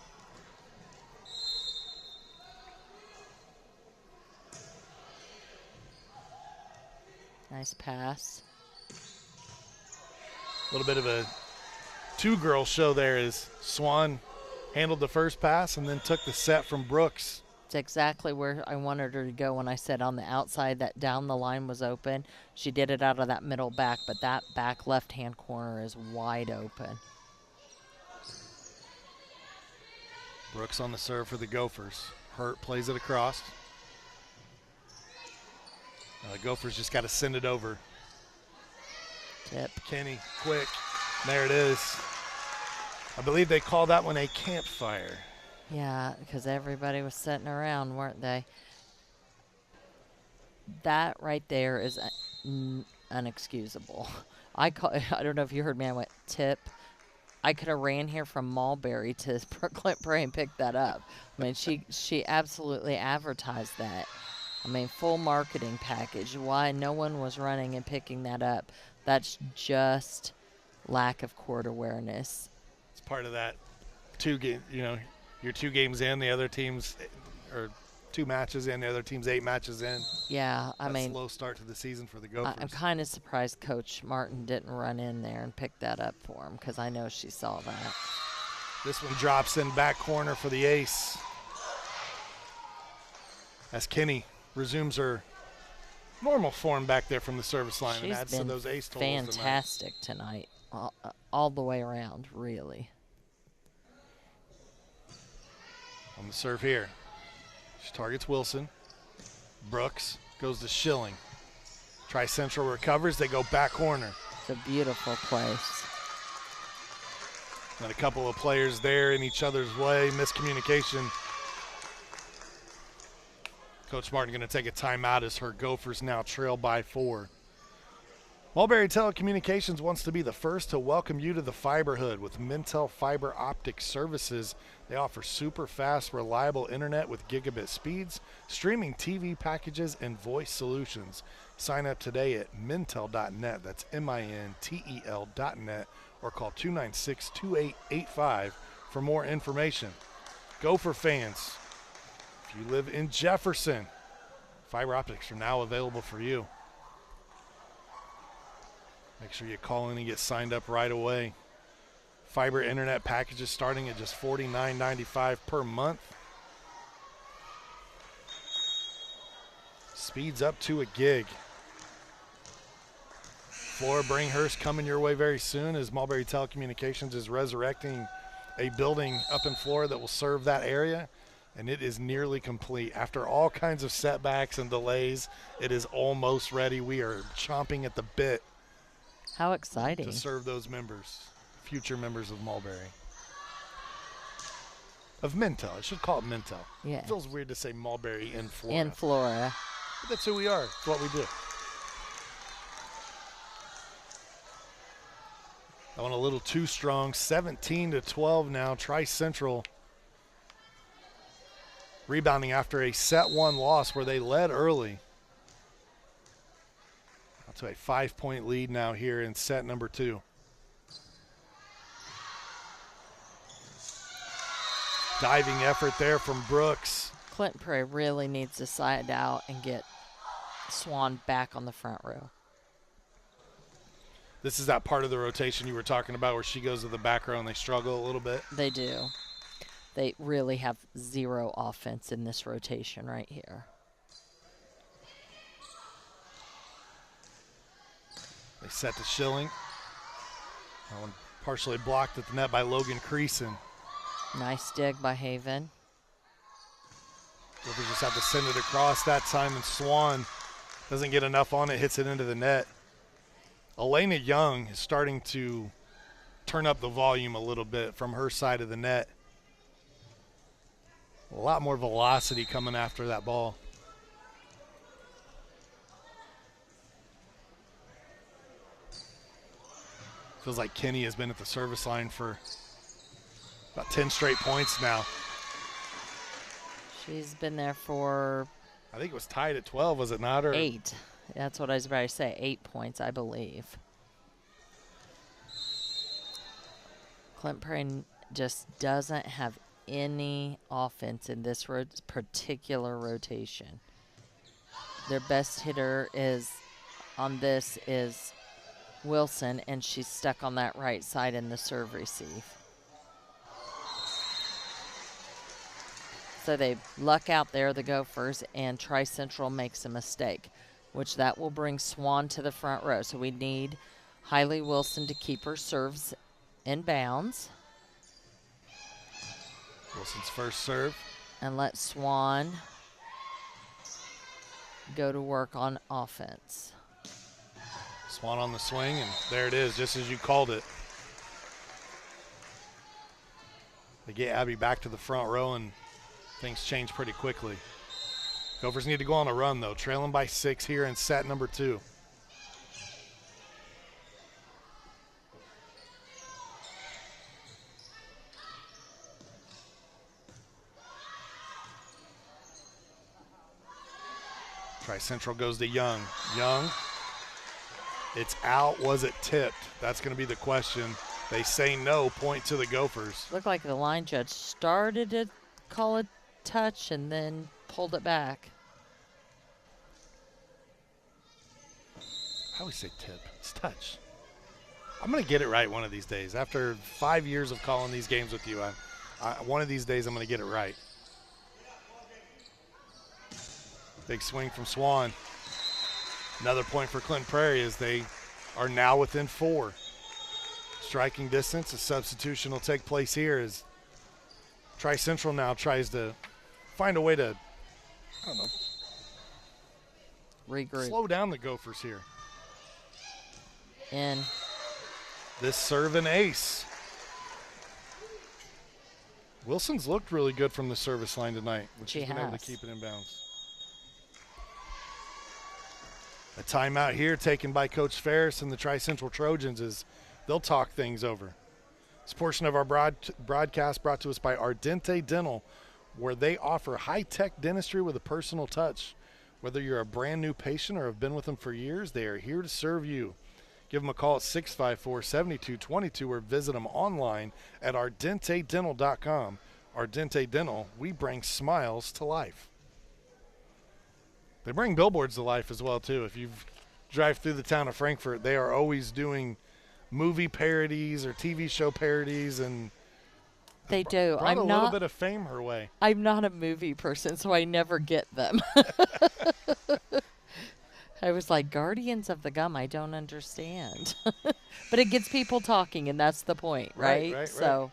Nice pass. A little bit of a two-girl show there as Swan handled the first pass and then took the set from Brooks. It's exactly where I wanted her to go when I said on the outside that down the line was open. She did it out of that middle back, but that back left-hand corner is wide open. Brooks on the serve for the Gophers. Hurt plays it across. Now the Gophers just got to send it over. Tip. Kenny, quick. There it is. I believe they call that one a campfire. Yeah, because everybody was sitting around, weren't they? That right there is unexcusable. I don't know if you heard me. I went tip. I could have ran here from Mulberry to Clint Prairie and picked that up. I mean, she absolutely advertised that. I mean, full marketing package. Why no one was running and picking that up? That's just lack of court awareness. It's part of that you're 2 games in, the other team's, or 2 matches in, the other team's 8 matches in. Yeah, I mean, slow start to the season for the Gophers. I'm kind of surprised Coach Martin didn't run in there and pick that up for him, because I know she saw that. This one drops in back corner for the ace. As Kenny resumes her normal form back there from the service line and adds to those ace totals. Fantastic tonight, all the way around, really. On the serve here, she targets Wilson. Brooks goes to Schilling. Tri-Central recovers. They go back corner. It's a beautiful place. And a couple of players there in each other's way. Miscommunication. Coach Martin going to take a timeout as her Gophers now trail by 4. Mulberry Telecommunications wants to be the first to welcome you to the Fiberhood with Mintel Fiber Optic Services. They offer super fast, reliable internet with gigabit speeds, streaming TV packages, and voice solutions. Sign up today at mintel.net. That's MINTEL.net, or call 296-2885 for more information. Gopher fans, if you live in Jefferson, fiber optics are now available for you. Make sure you call in and get signed up right away. Fiber internet packages starting at just $49.95 per month. Speeds up to a gig. Flora Bringhurst coming your way very soon, as Mulberry Telecommunications is resurrecting a building up in Florida that will serve that area, and it is nearly complete. After all kinds of setbacks and delays, it is almost ready. We are chomping at the bit. How exciting. To serve those members, future members of Mulberry. Of Mintel. I should call it Mintel. Yeah. It feels weird to say Mulberry in Florida. In Florida. But that's who we are. It's what we do. That one a little too strong. 17-12 now. Tri-Central rebounding after a set 1 loss where they led early. To a 5-point lead now here in set number 2. Diving effort there from Brooks. Clint Prairie really needs to side out and get Swan back on the front row. This is that part of the rotation you were talking about where she goes to the back row and they struggle a little bit. They do. They really have 0 offense in this rotation right here. They set to Schilling. That one partially blocked at the net by Logan Creason. Nice dig by Haven. Gophers just have to send it across that time, and Swan doesn't get enough on it, hits it into the net. Elena Young is starting to turn up the volume a little bit from her side of the net. A lot more velocity coming after that ball. Feels like Kenny has been at the service line for about 10 straight points now. She's been there for... I think it was tied at 12, was it not? Or 8. That's what I was about to say. 8 points, I believe. Clint Prairie just doesn't have any offense in this particular rotation. Their best hitter is Wilson, and she's stuck on that right side in the serve receive. So they luck out there, the Gophers, and Tri-Central makes a mistake, which that will bring Swan to the front row. So we need Hailey Wilson to keep her serves in bounds. Wilson's first serve. And let Swan go to work on offense. Swan on the swing, and there it is, just as you called it. They get Abby back to the front row, and things change pretty quickly. Gophers need to go on a run, though, trailing by 6 here in set number 2. Tri-Central goes to Young. Young, it's out. Was it tipped? That's going to be the question. They say no, point to the Gophers. Looked like the line judge started to call a touch and then pulled it back. I always say tip. It's touch. I'm going to get it right one of these days. After 5 years of calling these games with you, one of these days I'm going to get it right. Big swing from Swan. Another point for Clinton Prairie as they are now within 4. Striking distance, a substitution will take place here as Tri-Central now tries to find a way to, I don't know, regroup. Slow down the Gophers here. In. This serve an ace. Wilson's looked really good from the service line tonight, which She has been able to has. keep it in bounds. A timeout here taken by Coach Ferris and the Tri-Central Trojans as they'll talk things over. This portion of our broadcast brought to us by Ardente Dental, where they offer high-tech dentistry with a personal touch. Whether you're a brand new patient or have been with them for years, they are here to serve you. Give them a call at 654-7222 or visit them online at ardentedental.com. Ardente Dental, we bring smiles to life. They bring billboards to life as well, too. If you drive through the town of Frankfort, they are always doing movie parodies or TV show parodies, and They do. brought a little bit of fame her way. I'm not a movie person, so I never get them. I was like, Guardians of the Gum, I don't understand. But it gets people talking, and that's the point, right? Right. So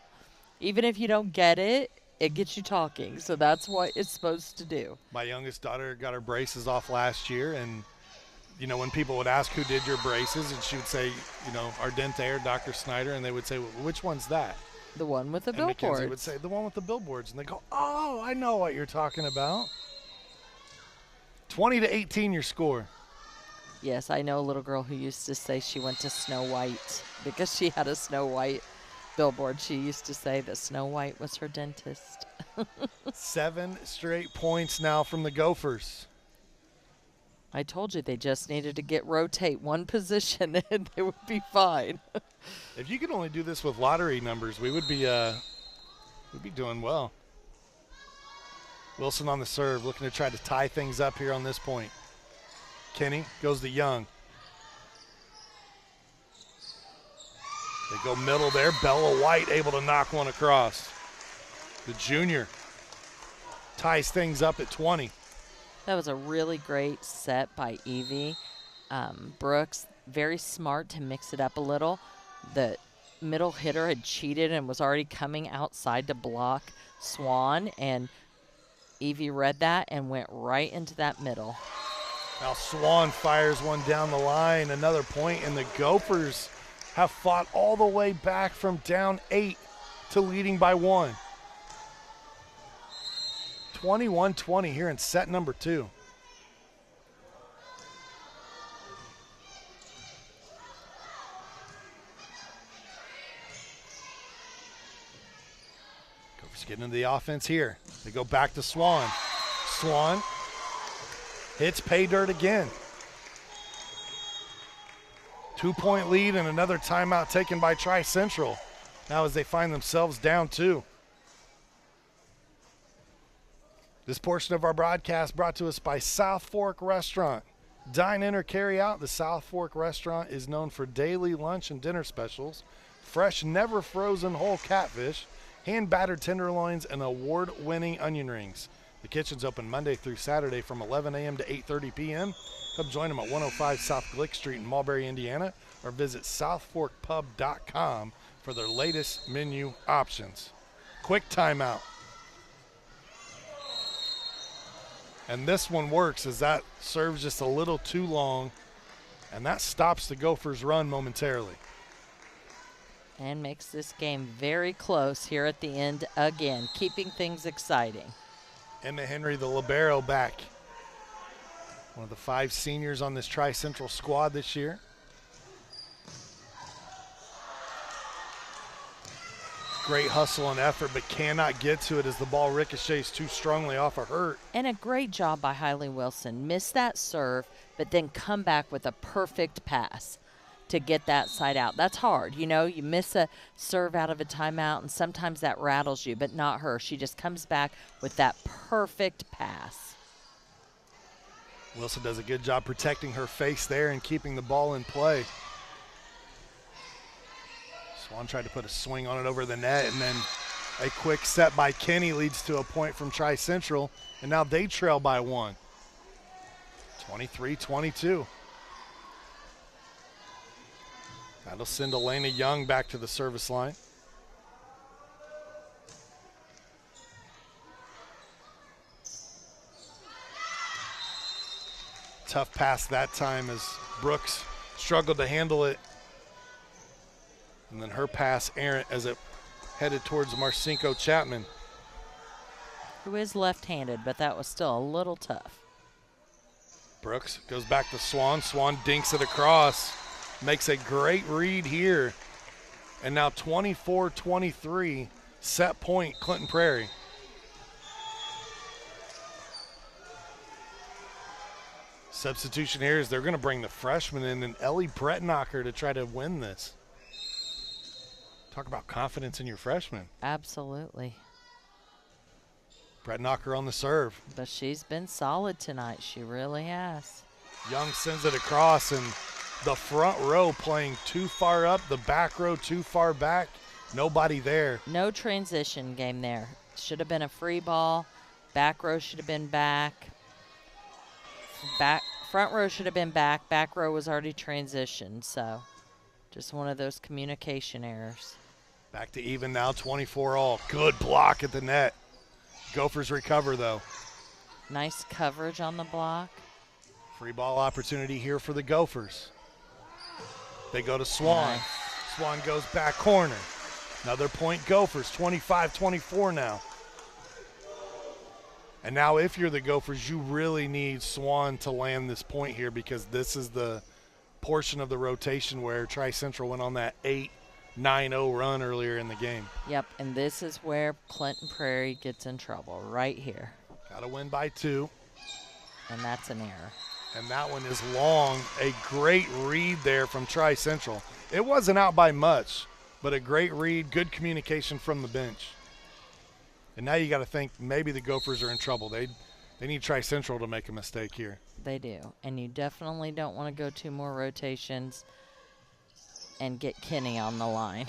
even if you don't get it, it gets you talking. So that's what it's supposed to do. My youngest daughter got her braces off last year, and you know, when people would ask who did your braces, and she would say, you know, Ardente or Dr. Snyder, and they would say, well, which one's that? The one with the And Mackenzie billboards. would say, the one with the billboards. And they go, oh, I know what you're talking about. 20-18 your score. Yes, I know a little girl who used to say she went to Snow White because she had a Snow White billboard. She used to say that Snow White was her dentist. 7 straight points now from the Gophers. I told you they just needed to rotate one position and they would be fine. If you could only do this with lottery numbers, we'd be doing well. Wilson on the serve, looking to try to tie things up here on this point. Kenny goes to Young. They go middle there. Bella White able to knock one across. The junior ties things up at 20. That was a really great set by Evie. Brooks, very smart to mix it up a little. The middle hitter had cheated and was already coming outside to block Swan, and Evie read that and went right into that middle. Now Swan fires one down the line. Another point, and the Gophers have fought all the way back from down 8 to leading by 1. 21-20 here in set number 2. Gophers getting into the offense here. They go back to Swan. Swan hits pay dirt again. 2-point lead and another timeout taken by Tri-Central. Now as they find themselves down 2. This portion of our broadcast brought to us by South Fork Restaurant. Dine in or carry out, the South Fork Restaurant is known for daily lunch and dinner specials, fresh, never frozen whole catfish, hand-battered tenderloins, and award-winning onion rings. The kitchen's open Monday through Saturday from 11 a.m. to 8:30 p.m. Come join them at 105 South Glick Street in Mulberry, Indiana, or visit southforkpub.com for their latest menu options. Quick timeout. And this one works as that serves just a little too long, and that stops the Gophers' run momentarily. And makes this game very close here at the end again, keeping things exciting. Emma Henry, the libero, back. One of the 5 seniors on this Tri-Central squad this year. Great hustle and effort, but cannot get to it as the ball ricochets too strongly off of her. And a great job by Hailey Wilson. Missed that serve, but then come back with a perfect pass to get that side out. That's hard. You know, you miss a serve out of a timeout, and sometimes that rattles you, but not her. She just comes back with that perfect pass. Wilson does a good job protecting her face there and keeping the ball in play. Swan tried to put a swing on it over the net, and then a quick set by Kenny leads to a point from Tri-Central, and now they trail by 1. 23-22. That'll send Elena Young back to the service line. Tough pass that time as Brooks struggled to handle it. And then her pass errant as it headed towards Marcinko Chapman. Who is left-handed, but that was still a little tough. Brooks goes back to Swan. Swan dinks it across. Makes a great read here. And now 24-23, set point Clinton Prairie. Substitution here is they're going to bring the freshman in and Ellie Brettnacher to try to win this. Talk about confidence in your freshman. Absolutely. Brettnacher on the serve. But she's been solid tonight. She really has. Young sends it across, and the front row playing too far up, the back row too far back. Nobody there. No transition game there. Should have been a free ball. Back row should have been back. Front row should have been back. Back row was already transitioned, so just one of those communication errors. Back to even now, 24-all. Good block at the net. Gophers recover, though. Nice coverage on the block. Free ball opportunity here for the Gophers. They go to Swan. Nice. Swan goes back corner. Another point Gophers, 25-24 now. And now if you're the Gophers, you really need Swan to land this point here because this is the portion of the rotation where Tri-Central went on that 8-9-0 run earlier in the game. Yep, and this is where Clinton Prairie gets in trouble, right here. Got to win by 2. And that's an error. And that one is long. A great read there from Tri-Central. It wasn't out by much, but a great read, good communication from the bench. And now you got to think maybe the Gophers are in trouble. They need Tri-Central to make a mistake here. They do. And you definitely don't want to go 2 more rotations and get Kenny on the line.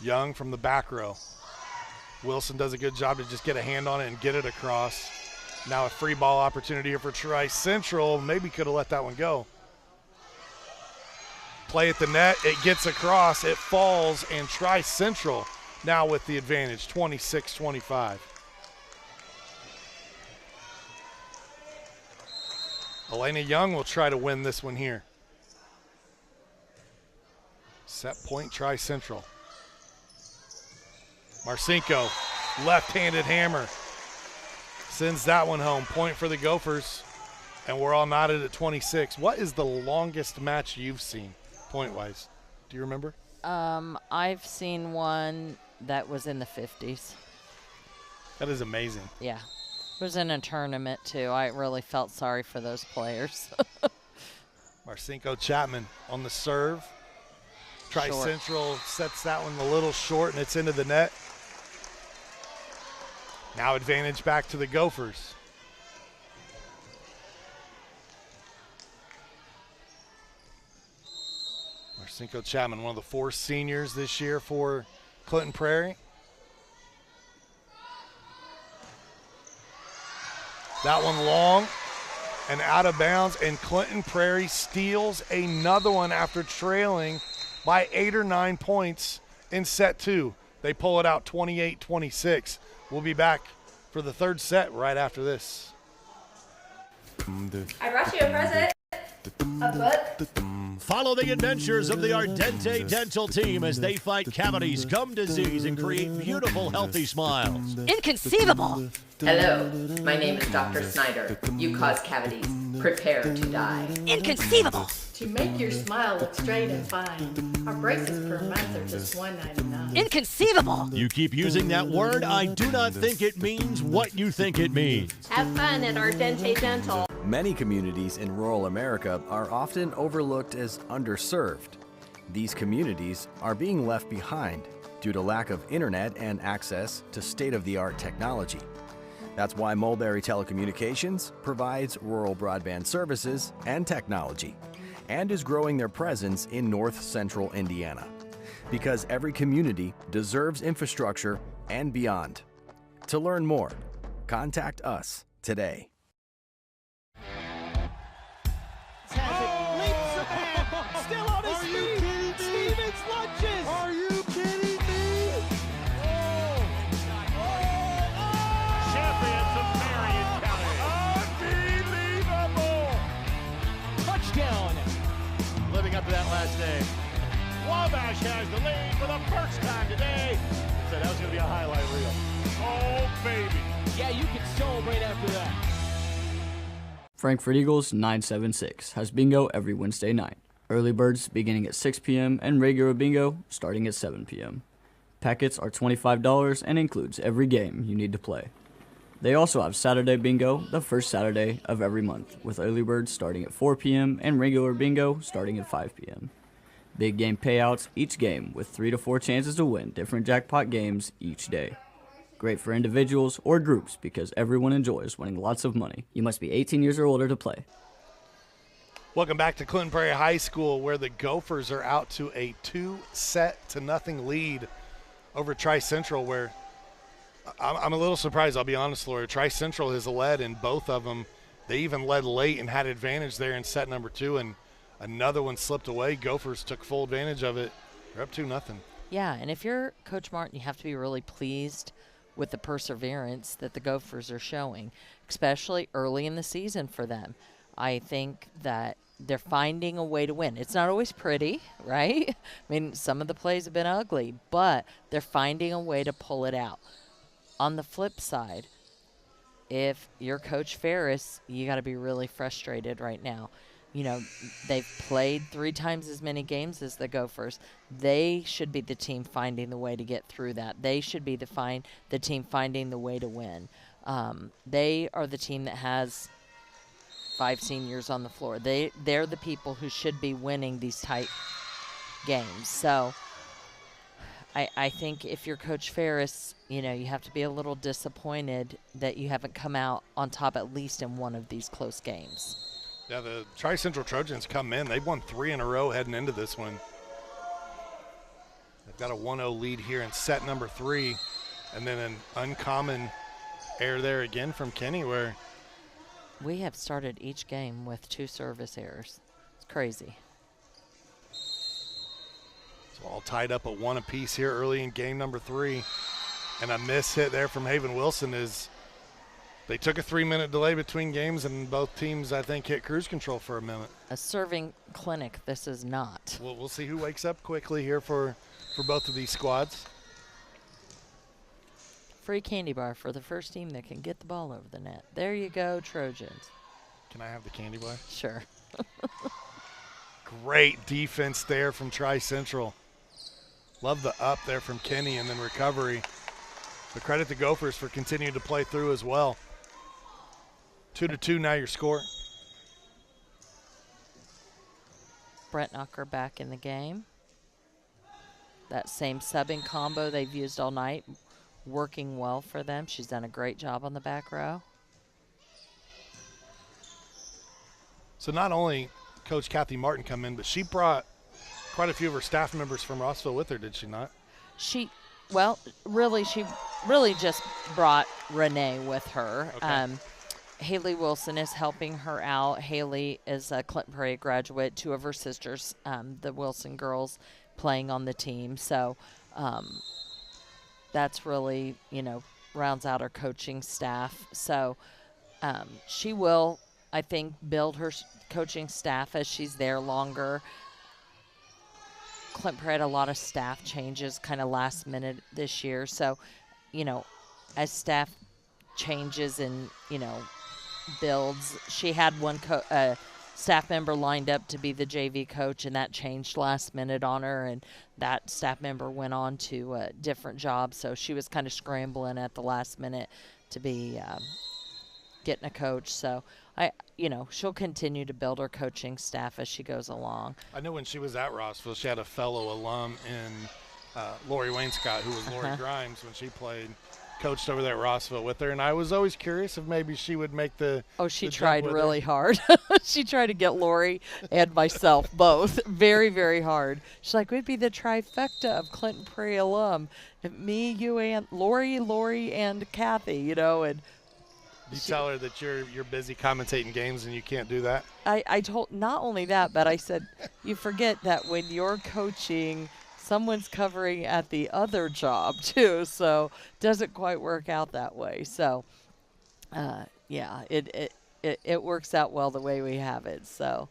Young from the back row. Wilson does a good job to just get a hand on it and get it across. Now a free ball opportunity here for Tri-Central. Maybe could have let that one go. Play at the net. It gets across. It falls, and Tri-Central now with the advantage, 26-25. Elena Young will try to win this one here. Set point Tri-Central. Marcinko, left-handed hammer. Sends that one home. Point for the Gophers. And we're all knotted at 26. What is the longest match you've seen, point-wise? Do you remember? I've seen one that was in the 50s. That is amazing. Yeah. It was in a tournament, too. I really felt sorry for those players. Marcinko Chapman on the serve. Tri-Central sets that one a little short, and it's into the net. Now advantage back to the Gophers. Marcinko Chapman, one of the 4 seniors this year for Clinton Prairie. That one long and out of bounds, and Clinton Prairie steals another one after trailing by 8 or 9 points in set 2. They pull it out 28-26. We'll be back for the 3rd set right after this. I brought you a present. Follow the adventures of the Ardente Dental team as they fight cavities, gum disease, and create beautiful, healthy smiles. Inconceivable! Hello, my name is Dr. Snyder. You cause cavities. Prepare to die. Inconceivable! To make your smile look straight and fine, our braces per month are just $1.99. Inconceivable! You keep using that word, I do not think it means what you think it means. Have fun at Ardente Dental. Many communities in rural America are often overlooked as underserved. These communities are being left behind due to lack of internet and access to state-of-the-art technology. That's why Mulberry Telecommunications provides rural broadband services and technology, and is growing their presence in north central Indiana. Because every community deserves infrastructure and beyond. To learn more, contact us today. Still on his feet! Stevens lunges! Are you kidding me? Champions of Marion County! Unbelievable! Touchdown! Living up to that last name. Wabash has the lead for the first time today. So that was going to be a highlight reel. Oh, baby. Yeah, you can celebrate after that. Frankfort Eagles 976 has bingo every Wednesday night. Early birds beginning at 6 p.m. and regular bingo starting at 7 p.m. Packets are $25 and includes every game you need to play. They also have Saturday bingo the first Saturday of every month, with early birds starting at 4 p.m. and regular bingo starting at 5 p.m. Big game payouts each game with 3 to 4 chances to win different jackpot games each day. Great for individuals or groups because everyone enjoys winning lots of money. You must be 18 years or older to play. Welcome back to Clinton Prairie High School, where the Gophers are out to a 2-0 lead over Tri-Central, where I'm a little surprised, I'll be honest, Laura. Tri-Central has led in both of them. They even led late and had advantage there in set number 2, and another one slipped away. Gophers took full advantage of it. They're up 2-0. Yeah, and if you're Coach Martin, you have to be really pleased with the perseverance that the Gophers are showing, especially early in the season for them. I think that they're finding a way to win. It's not always pretty, right? I mean, some of the plays have been ugly, but they're finding a way to pull it out. On the flip side, if you're Coach Ferris, you got to be really frustrated right now. You know, they've played 3 times as many games as the Gophers. They should be the team finding the way to get through that. They should be the team finding the way to win. They are the team that has 5 seniors on the floor. They're the people who should be winning these tight games. So I think if you're Coach Ferris, you know, you have to be a little disappointed that you haven't come out on top at least in one of these close games. Yeah, the Tri-Central Trojans come in. They've won 3 in a row heading into this one. They've got a 1-0 lead here in set number 3. And then an uncommon error there again from Kenny, where we have started each game with 2 service errors. It's crazy. So all tied up at 1 apiece here early in game number 3. And a miss hit there from Haven Wilson is they took a 3-minute delay between games, and both teams, I think, hit cruise control for a minute. A serving clinic, this is not. We'll see who wakes up quickly here for both of these squads. Free candy bar for the first team that can get the ball over the net. There you go, Trojans. Can I have the candy bar? Sure. Great defense there from Tri-Central. Love the up there from Kenny and then recovery. But credit the Gophers for continuing to play through as well. 2-2 now your score. Brett Knocker back in the game. That same subbing combo they've used all night, working well for them. She's done a great job on the back row. So not only Coach Kathy Martin come in, but she brought quite a few of her staff members from Rossville with her, did she not? She really just brought Renee with her. Okay. Haley Wilson is helping her out. Haley is a Clinton Prairie graduate. 2 of her sisters, the Wilson girls, playing on the team. So that's really, rounds out our coaching staff. So she will I think, build her coaching staff as she's there longer. Clint Prairie had a lot of staff changes kind of last minute this year. So, as staff changes and, builds, she had one staff member lined up to be the JV coach, and that changed last minute on her, and that staff member went on to a different job. So she was kind of scrambling at the last minute to be getting a coach. So she'll continue to build her coaching staff as she goes along. I know when she was at Rossville, she had a fellow alum in Lori Wainscott, who was Lori Grimes when she played, coached over there at Rossville with her. And I was always curious if maybe she would make the she tried really hard. She tried to get Lori and myself both very, very hard. She's like, we'd be the trifecta of Clinton Prairie alum. Me, you, and Lori, and Kathy, and you tell her that you're busy commentating games and you can't do that? I told, not only that, but I said, you forget that when you're coaching, someone's covering at the other job too, so it doesn't quite work out that way. So, it works out well the way we have it. So,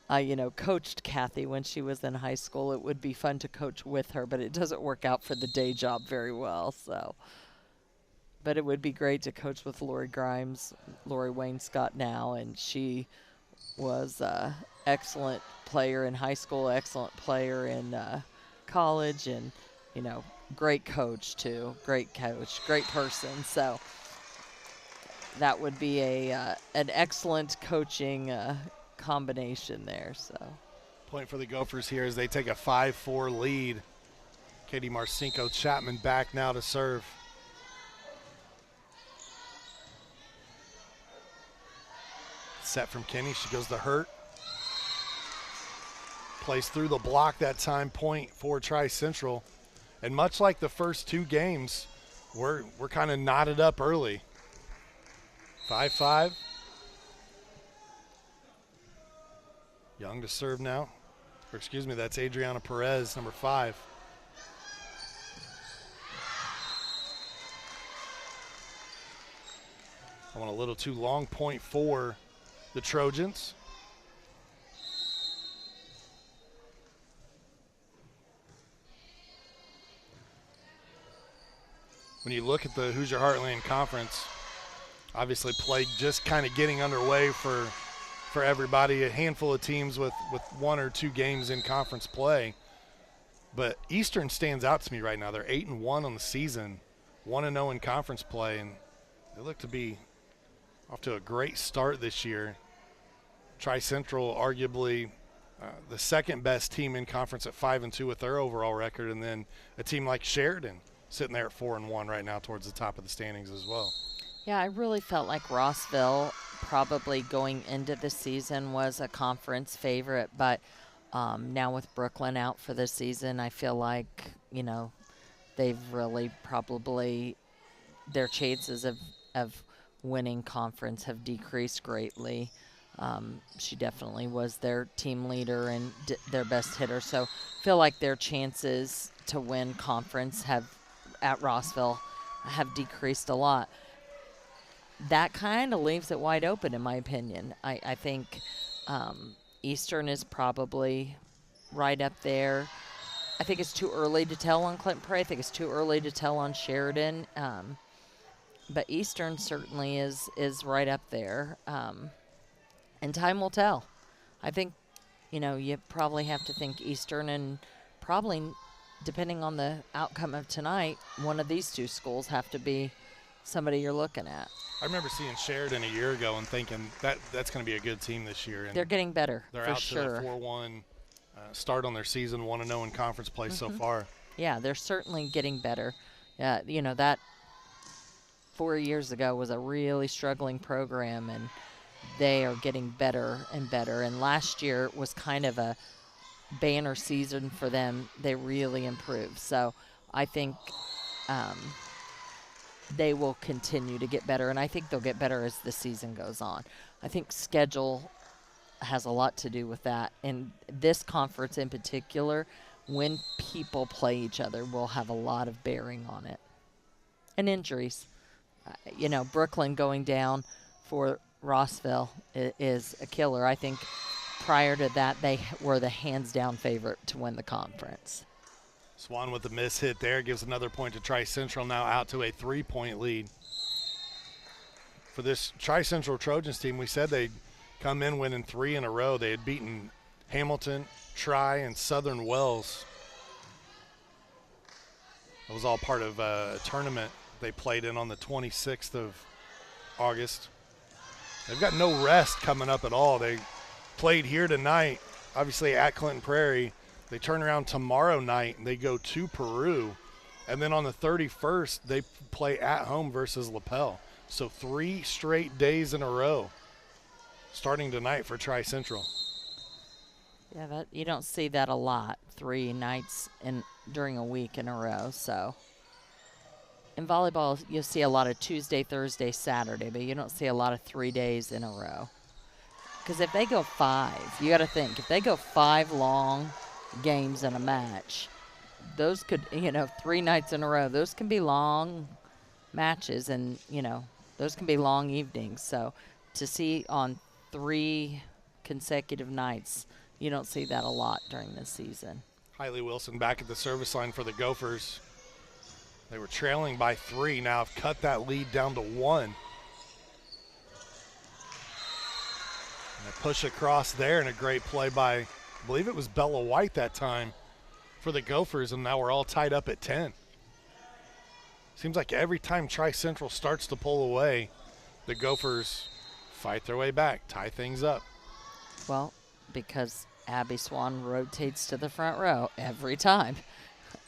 I coached Kathy when she was in high school. It would be fun to coach with her, but it doesn't work out for the day job very well. So. But it would be great to coach with Lori Grimes, Lori Wainscott now, and she was an excellent player in high school, excellent player in college, and, great coach too, great coach, great person. So that would be an excellent coaching combination there. So point for the Gophers here as they take a 5-4 lead. Katie Marcinko Chapman back now to serve. Set from Kenny, she goes to Hurt. Plays through the block that time, point for Tri-Central. And much like the first two games, we're kind of knotted up early. 5-5. Young to serve now. Or excuse me, that's Adriana Perez, number 5. I want a little too long, point for the Trojans. When you look at the Hoosier Heartland Conference, obviously play just kind of getting underway for everybody. A handful of teams with 1 or 2 games in conference play. But Eastern stands out to me right now. They're 8-1 on the season, 1-0 in conference play, and they look to be off to a great start this year. Tri-Central arguably the second best team in conference at 5-2 with their overall record, and then a team like Sheridan sitting there at 4-1 right now towards the top of the standings as well. Yeah, I really felt like Rossville probably going into the season was a conference favorite, but now with Brooklyn out for the season, I feel like, they've really probably, their chances of winning conference have decreased greatly. She definitely was their team leader and their best hitter, so I feel like their chances to win conference at Rossville have decreased a lot. That kind of leaves it wide open, in my opinion. I think Eastern is probably right up there. I think it's too early to tell on Clinton Prairie. I think it's too early to tell on Sheridan. But Eastern certainly is right up there. And time will tell. I think, you probably have to think Eastern, and probably, depending on the outcome of tonight, one of these two schools have to be somebody you're looking at. I remember seeing Sheridan a year ago and thinking that's going to be a good team this year. And they're getting better, they're for out sure. to a 4-1 start on their season, 1-0 in conference play so far. Yeah, they're certainly getting better. That 4 years ago was a really struggling program, and they are getting better and better. And last year was kind of a banner season for them. They really improved. So I think they will continue to get better, and I think they'll get better as the season goes on. I think schedule has a lot to do with that. And this conference in particular, when people play each other, will have a lot of bearing on it. And injuries. Brooklyn going down for Rossville is a killer. I think prior to that, they were the hands-down favorite to win the conference. Swan with the miss hit there gives another point to Tri-Central, now out to a 3-point lead. For this Tri-Central Trojans team, we said they'd come in winning 3 in a row. They had beaten Hamilton, Tri, and Southern Wells. It was all part of a tournament they played in on the 26th of August. They've got no rest coming up at all. They played here tonight, obviously at Clinton Prairie. They turn around tomorrow night and they go to Peru. And then on the 31st, they play at home versus LaPel. So 3 straight days in a row starting tonight for Tri-Central. Yeah, you don't see that a lot, 3 nights during a week in a row. So in volleyball, you'll see a lot of Tuesday, Thursday, Saturday, but you don't see a lot of 3 days in a row. Because if they go 5, you got to think, if they go 5 long games in a match, those could, 3 nights in a row, those can be long matches, and, those can be long evenings. So to see on 3 consecutive nights, you don't see that a lot during this season. Hailey Wilson back at the service line for the Gophers. They were trailing by 3, now have cut that lead down to 1. And a push across there, and a great play by, I believe it was Bella White that time for the Gophers, and now we're all tied up at 10. Seems like every time Tri-Central starts to pull away, the Gophers fight their way back, tie things up. Well, because Abby Swan rotates to the front row every time.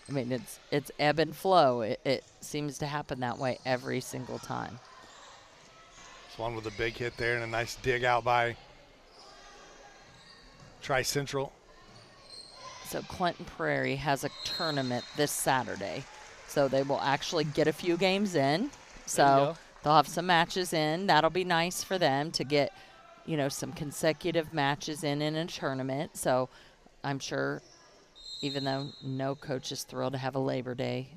I mean, it's ebb and flow. It seems to happen that way every single time. Swan with a big hit there and a nice dig out by Tri-Central. So Clinton Prairie has a tournament this Saturday. So they will actually get a few games in. So they'll have some matches in. That'll be nice for them to get, some consecutive matches in a tournament. So I'm sure, even though no coach is thrilled to have a Labor Day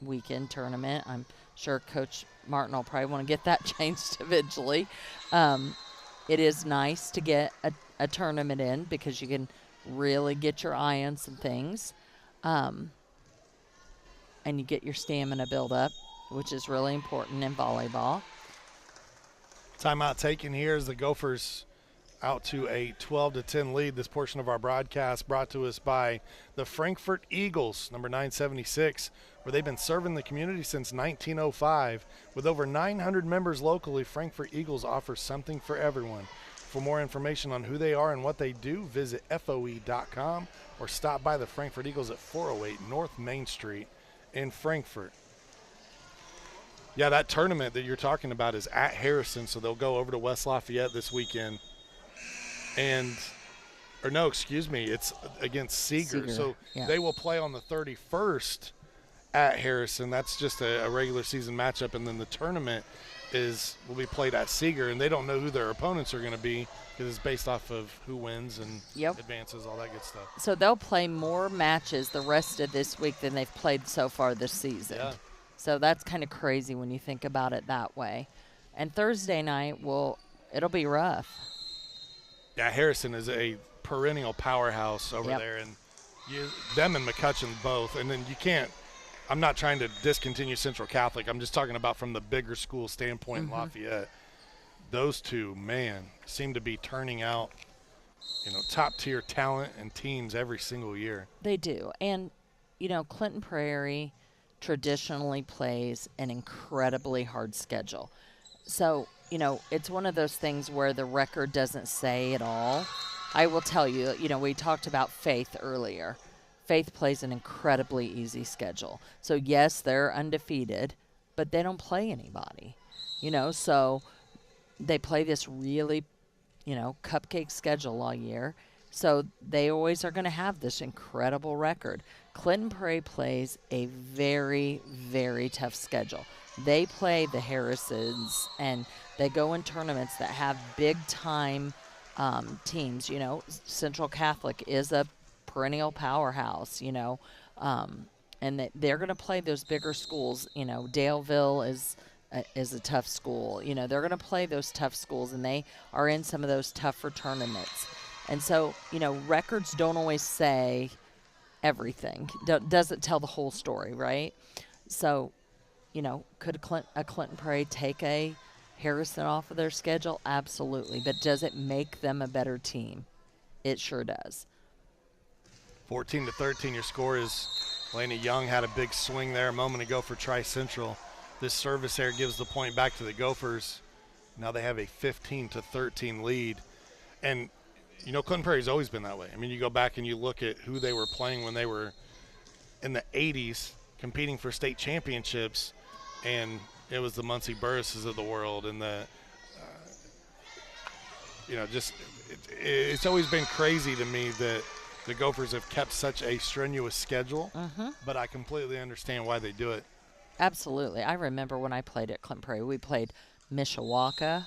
weekend tournament, I'm sure Coach Martin will probably want to get that changed eventually. It is nice to get a tournament in because you can really get your eye on some things. And you get your stamina build up, which is really important in volleyball. Timeout taken here as the Gophers out to a 12-10 lead. This portion of our broadcast brought to us by the Frankfort Eagles, number 976, where they've been serving the community since 1905. With over 900 members locally, Frankfort Eagles offers something for everyone. For more information on who they are and what they do, visit FOE.com or stop by the Frankfort Eagles at 408 North Main Street in Frankfort. Yeah, that tournament that you're talking about is at Harrison, so they'll go over to West Lafayette this weekend. It's against Seeger. So they will play on the 31st at Harrison. That's just a regular season matchup, and then the tournament will be played at Seeger, and they don't know who their opponents are going to be because it's based off of who wins and advances, all that good stuff. So they'll play more matches the rest of this week than they've played so far this season. Yeah. So that's kind of crazy when you think about it that way. And Thursday night, it'll be rough. Yeah, Harrison is a perennial powerhouse over there, and them and McCutcheon both. And then you can't – I'm not trying to discontinue Central Catholic. I'm just talking about from the bigger school standpoint in Lafayette. Those two, man, seem to be turning out, top-tier talent and teams every single year. They do. And, Clinton Prairie traditionally plays an incredibly hard schedule. So, it's one of those things where the record doesn't say it all. I will tell you, we talked about Faith earlier. Faith plays an incredibly easy schedule. So, yes, they're undefeated, but they don't play anybody, so they play this really, cupcake schedule all year. So they always are going to have this incredible record. Clinton Prairie plays a very, very tough schedule. They play the Harrisons, and they go in tournaments that have big-time teams. Central Catholic is a perennial powerhouse, and they're going to play those bigger schools. Daleville is is a tough school. You know, they're going to play those tough schools, and they are in some of those tougher tournaments. And so, you know, records don't always say everything. Doesn't tell the whole story, right? So, you know, could a Clinton Prairie take a Harrison off of their schedule? Absolutely. But does it make them a better team? It sure does. 14-13, your score is. Lainey Young had a big swing there a moment ago for Tri-Central. This service error gives the point back to the Gophers. Now they have a 15-13 lead. And, you know, Clinton Prairie's always been that way. I mean, you go back and you look at who they were playing when they were in the 80s competing for state championships, and it was the Muncie Burrises of the world. And it's always been crazy to me that the Gophers have kept such a strenuous schedule, but I completely understand why they do it. Absolutely. I remember when I played at Clinton Prairie, we played Mishawaka,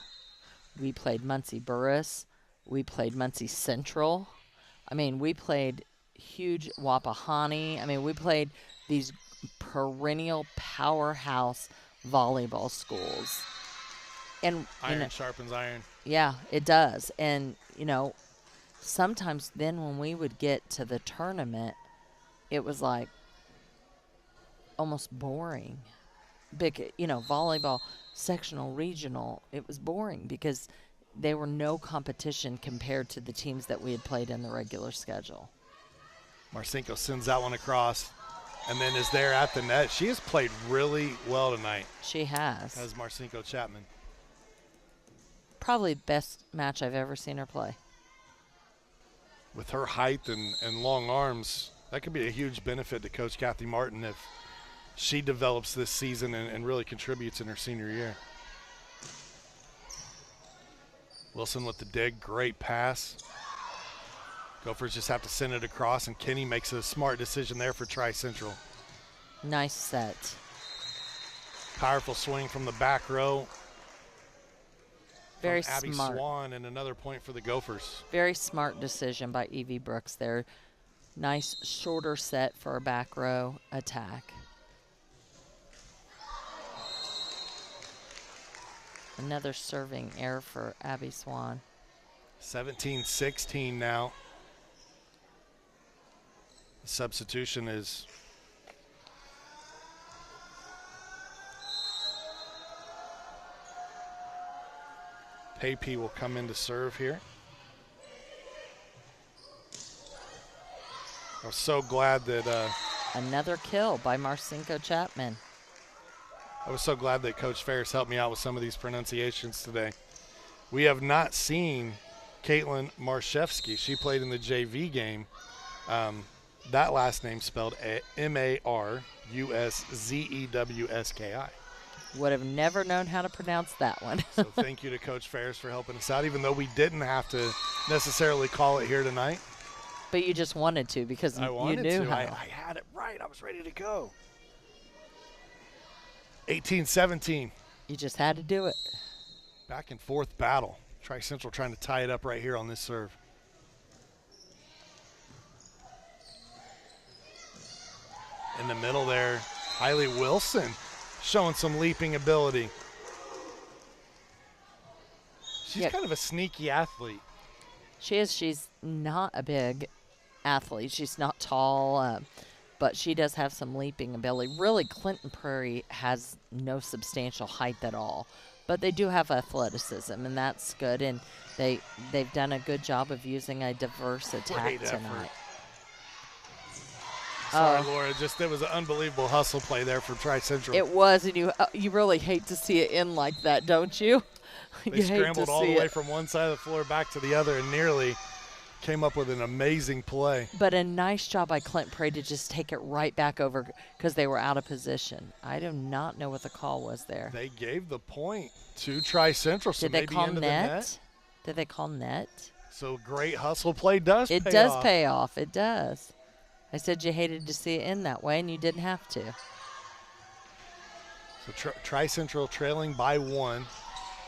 we played Muncie Burris, we played Muncie Central. I mean, we played huge Wapahani. I mean, we played these perennial powerhouse volleyball schools. And iron sharpens iron. Yeah, it does. And, you know, sometimes then when we would get to the tournament, it was like almost boring. Big, you know, volleyball, sectional, regional, it was boring because there were no competition compared to the teams that we had played in the regular schedule. Marcinko sends that one across and then is there at the net. She has played really well tonight. She has. As Marcinko Chapman. Probably the best match I've ever seen her play. With her height and long arms, that could be a huge benefit to Coach Kathy Martin if she develops this season and really contributes in her senior year. Wilson with the dig, great pass. Gophers just have to send it across, and Kenny makes a smart decision there for Tri-Central. Nice set. Powerful swing from the back row. Very Abby smart. Swan, and another point for the Gophers. Very smart decision by Evie Brooks there. Nice shorter set for a back row attack. Another serving error for Abby Swan. 17-16 now. The substitution is Papey will come in to serve here. I was so glad that another kill by Marcinko Chapman. I was so glad that Coach Ferris helped me out with some of these pronunciations today. We have not seen Caitlin Marszewski. She played in the JV game. That last name spelled Maruszewski. Would have never known how to pronounce that one. So thank you to Coach Ferris for helping us out, even though we didn't have to necessarily call it here tonight. But you just wanted to because you knew how. I had it right. I was ready to go. 18-17. You just had to do it. Back and forth battle. Tri-Central trying to tie it up right here on this serve. In the middle there, Kylie Wilson showing some leaping ability. She's kind of a sneaky athlete. She is. She's not a big athlete. She's not tall, but she does have some leaping ability. Really, Clinton Prairie has no substantial height at all, but they do have athleticism, and that's good. And they've done a good job of using a diverse attack tonight. Sorry, Laura. It was an unbelievable hustle play there from Tri-Central. It was, and you really hate to see it end like that, don't you? They scrambled all the way from one side of the floor back to the other and nearly came up with an amazing play. But a nice job by Clinton Prairie to just take it right back over because they were out of position. I do not know what the call was there. They gave the point to Tri-Central, so Did they maybe call into net? the net. Did they call net? So great hustle play does It pay does off. pay off. It does. I said you hated to see it end that way, and you didn't have to. So Tri-Central trailing by 1.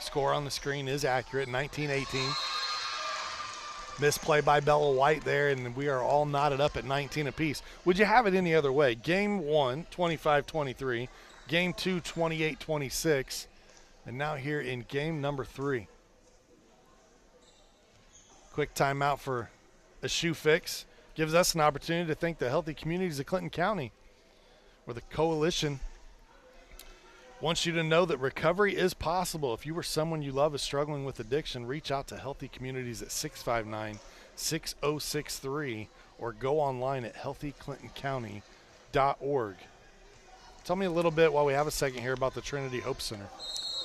Score on the screen is accurate, 19-18. Misplay by Bella White there, and we are all knotted up at 19 apiece. Would you have it any other way? Game 1, 25-23. Game 2, 28-26. And now here in game number 3. Quick timeout for a shoe fix. Gives us an opportunity to thank the healthy communities of Clinton County, where the coalition wants you to know that recovery is possible. If you or someone you love is struggling with addiction, reach out to Healthy Communities at 659-6063 or go online at healthyclintoncounty.org. Tell me a little bit while we have a second here about the Trinity Hope Center.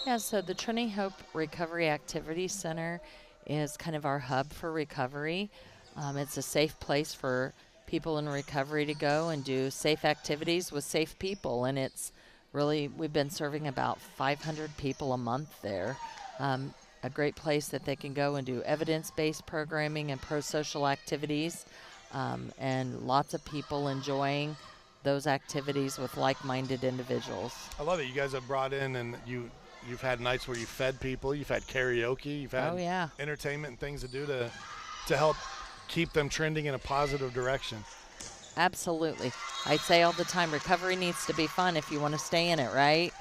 Yeah, so the Trinity Hope Recovery Activity Center is kind of our hub for recovery. It's a safe place for people in recovery to go and do safe activities with safe people, and it's really, we've been serving about 500 people a month there. A great place that they can go and do evidence-based programming and pro-social activities, and lots of people enjoying those activities with like-minded individuals. I love it. You guys have brought in, and you've had nights where you fed people, you've had karaoke, you've had entertainment and things to do to help keep them trending in a positive direction. Absolutely. I say all the time, recovery needs to be fun if you want to stay in it, right?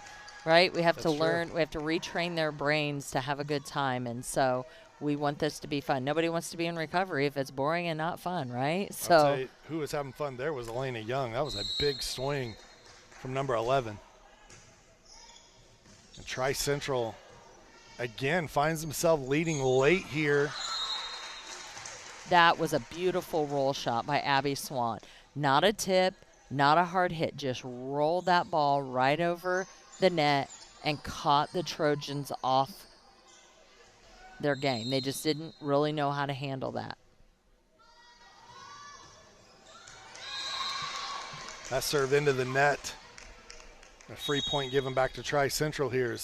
Right? We have to learn, we have to retrain their brains to have a good time, and so we want this to be fun. Nobody wants to be in recovery if it's boring and not fun, right? So I'll tell you, who was having fun there was Elena Young. That was a big swing from number 11. And Tri-Central, again, finds himself leading late here. That was a beautiful roll shot by Abby Swan. Not a tip, not a hard hit, just rolled that ball right over the net and caught the Trojans off their game. They just didn't really know how to handle that. That served into the net. A free point given back to Tri-Central here.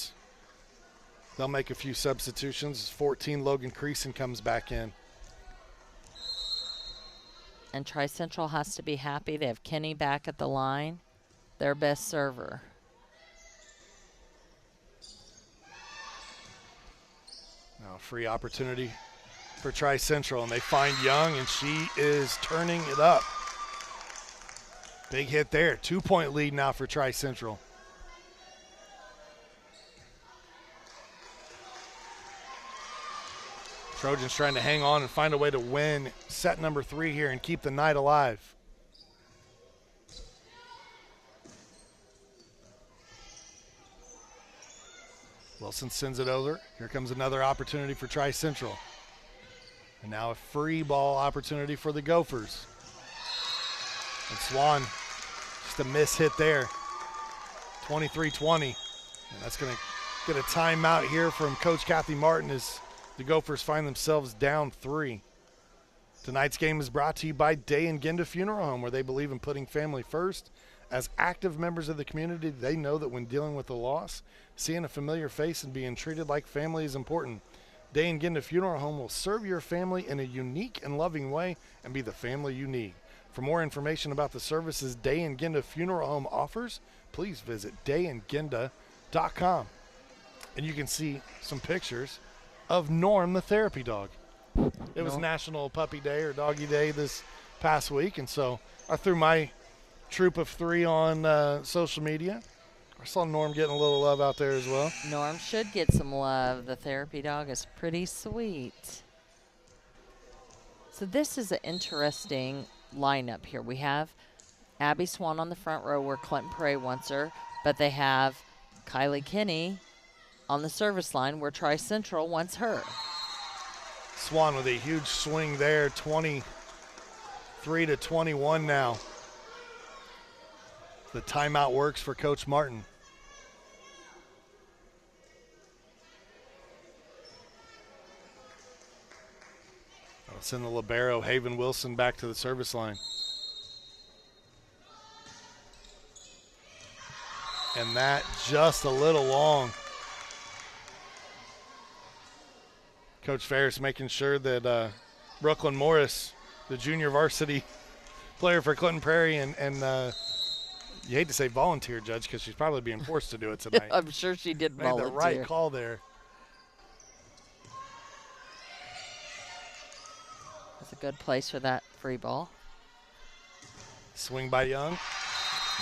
They'll make a few substitutions. 14, Logan Creason comes back in. And Tri-Central has to be happy. They have Kenny back at the line, their best server. Now a free opportunity for Tri-Central, and they find Young, and she is turning it up. Big hit there. 2-point lead now for Tri-Central. Trojans trying to hang on and find a way to win set number 3 here and keep the night alive. Wilson sends it over. Here comes another opportunity for Tri-Central. And now a free ball opportunity for the Gophers. And Swan, just a miss hit there. 23-20. And that's going to get a timeout here from Coach Kathy Martin as the Gophers find themselves down 3. Tonight's game is brought to you by Day and Ginda Funeral Home, where they believe in putting family first. As active members of the community, they know that when dealing with a loss, seeing a familiar face and being treated like family is important. Day and Ginda Funeral Home will serve your family in a unique and loving way and be the family you need. For more information about the services Day and Ginda Funeral Home offers, please visit dayandginda.com. And you can see some pictures of Norm, the therapy dog. It was National Puppy Day or Doggy Day this past week, and so I threw my troop of 3 on social media. I saw Norm getting a little love out there as well. Norm should get some love. The therapy dog is pretty sweet. So this is an interesting lineup here. We have Abby Swan on the front row where Clinton Prairie wants her, but they have Kylie Kinney on the service line where Tri-Central wants her. Swan with a huge swing there, 23-21 now. The timeout works for Coach Martin. I'll send the libero, Haven Wilson, back to the service line. And that just a little long. Coach Ferris making sure that Brooklyn Morris, the junior varsity player for Clinton Prairie, and you hate to say volunteer, Judge, because she's probably being forced to do it tonight. I'm sure she did volunteer. Made the right call there. That's a good place for that free ball. Swing by Young.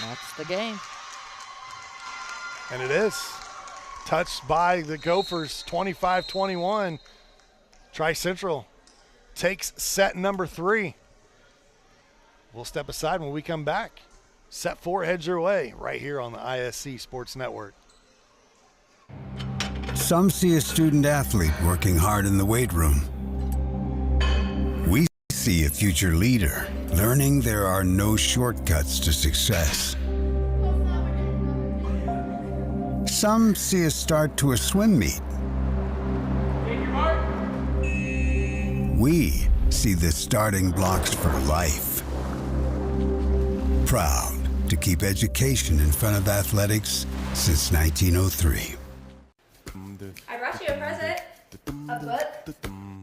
That's the game. And it is. Touched by the Gophers, 25-21. Tri-Central takes set number 3. We'll step aside when we come back. Set 4 heads your way right here on the ISC Sports Network. Some see a student athlete working hard in the weight room. We see a future leader learning there are no shortcuts to success. Some see a start to a swim meet. We see the starting blocks for life. Proud to keep education in front of athletics since 1903. I brought you a present. A book.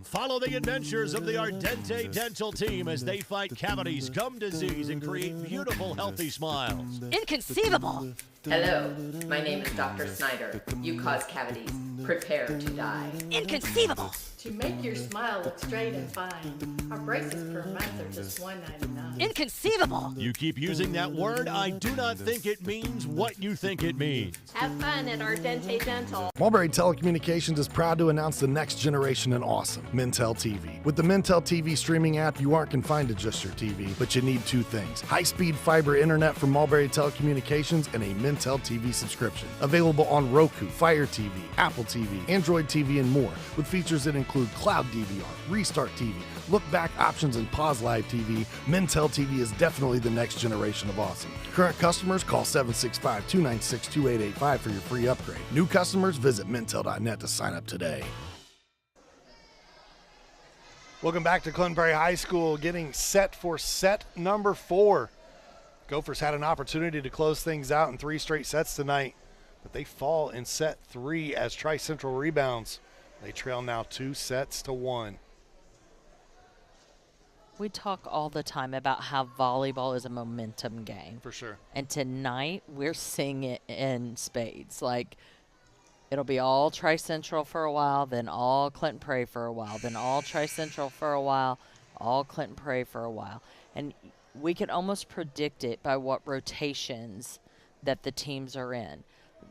Follow the adventures of the Ardente Dental team as they fight cavities, gum disease, and create beautiful, healthy smiles. Inconceivable! Hello, my name is Dr. Snyder. You cause cavities. Prepare to die. Inconceivable! To make your smile look straight and fine, our braces per month are just $1.99. Inconceivable! You keep using that word, I do not think it means what you think it means. Have fun at Ardente Dental. Mulberry Telecommunications is proud to announce the next generation in awesome, Mintel TV. With the Mintel TV streaming app, you aren't confined to just your TV, but you need 2 things: high-speed fiber internet from Mulberry Telecommunications and a Mintel TV subscription. Available on Roku, Fire TV, Apple TV, Android TV, and more, with features that include Cloud DVR, Restart TV, Look Back options, and Pause Live TV. Mintel TV is definitely the next generation of awesome. Current customers call 765-296-2885 for your free upgrade. New customers visit mintel.net to sign up today. Welcome back to Clinton Prairie High School, getting set for set number 4. Gophers had an opportunity to close things out in 3 straight sets tonight, but they fall in set 3 as Tri-Central rebounds. They trail now 2-1. We talk all the time about how volleyball is a momentum game. For sure. And tonight, we're seeing it in spades. Like, it'll be all Tri-Central for a while, then all Clinton Prairie for a while, then all Tri-Central for a while, all Clinton Prairie for a while. And we can almost predict it by what rotations that the teams are in.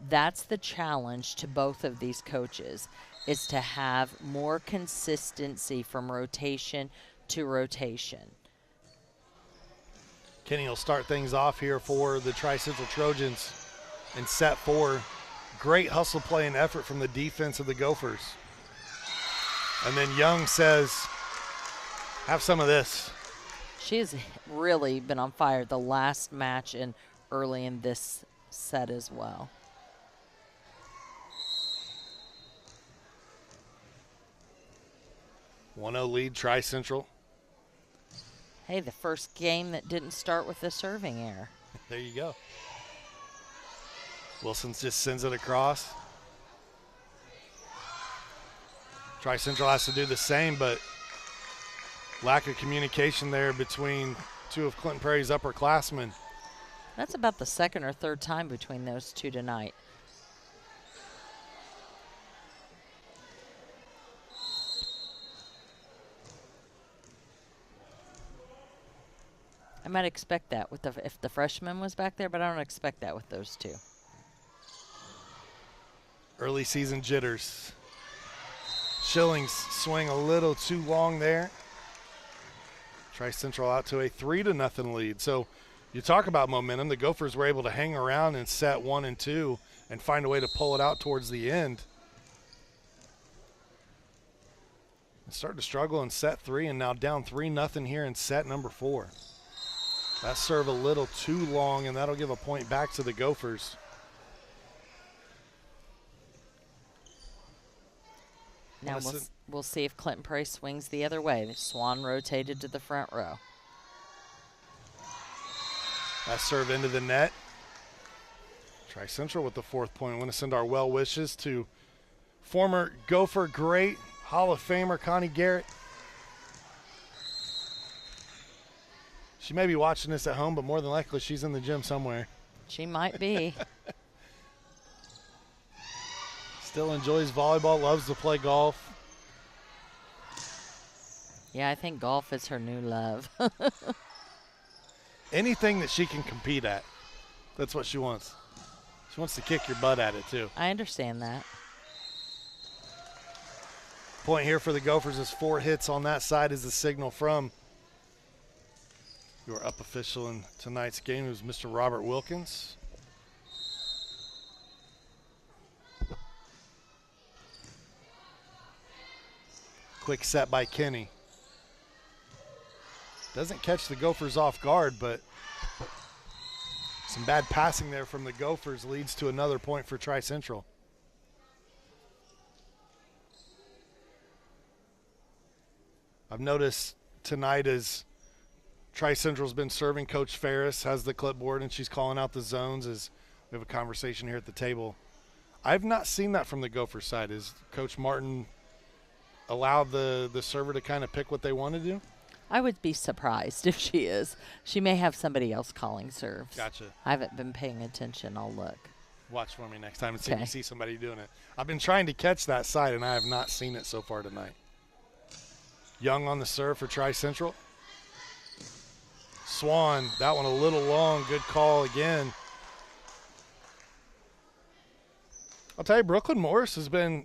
That's the challenge to both of these coaches, is to have more consistency from rotation to rotation. Kenny will start things off here for the Tri-Central Trojans in set 4. Great hustle play and effort from the defense of the Gophers. And then Young says, have some of this. She has really been on fire the last match and early in this set as well. .1-0 lead, Tri-Central. Hey, the first game that didn't start with a serving error. There you go. Wilson just sends it across. Tri-Central has to do the same, but lack of communication there between 2 of Clinton Prairie's upperclassmen. That's about the 2nd or 3rd time between those 2 tonight. I might expect that with if the freshman was back there, but I don't expect that with those 2. Early season jitters. Schillings swing a little too long there. Tri-Central out to a 3-0 lead. So you talk about momentum. The Gophers were able to hang around in set 1 and 2 and find a way to pull it out towards the end. And started to struggle in set 3 and now down 3-0 here in set number 4. That serve a little too long, and that'll give a point back to the Gophers. Now we'll see if Clinton Prairie swings the other way. The Swan rotated to the front row. That serve into the net. Tri-Central with the 4th point. I want to send our well wishes to former Gopher great Hall of Famer Connie Garrett. She may be watching this at home, but more than likely she's in the gym somewhere. She might be. Still enjoys volleyball, loves to play golf. Yeah, I think golf is her new love. Anything that she can compete at, that's what she wants. She wants to kick your butt at it, too. I understand that. Point here for the Gophers is 4 hits on that side is the signal from your up official in tonight's game, who's Mr. Robert Wilkins. Quick set by Kenny. Doesn't catch the Gophers off guard, but some bad passing there from the Gophers leads to another point for Tri-Central. I've noticed tonight as Tri-Central's been serving, Coach Ferris has the clipboard and she's calling out the zones as we have a conversation here at the table. I've not seen that from the Gopher side. Is Coach Martin allowed the server to kind of pick what they want to do? I would be surprised if she is. She may have somebody else calling serves. Gotcha. I haven't been paying attention. I'll look. Watch for me next time and see if you see somebody doing it. I've been trying to catch that side, and I have not seen it so far tonight. Young on the serve for Tri-Central. Swan, that one a little long. Good call again. I'll tell you, Brooklyn Morris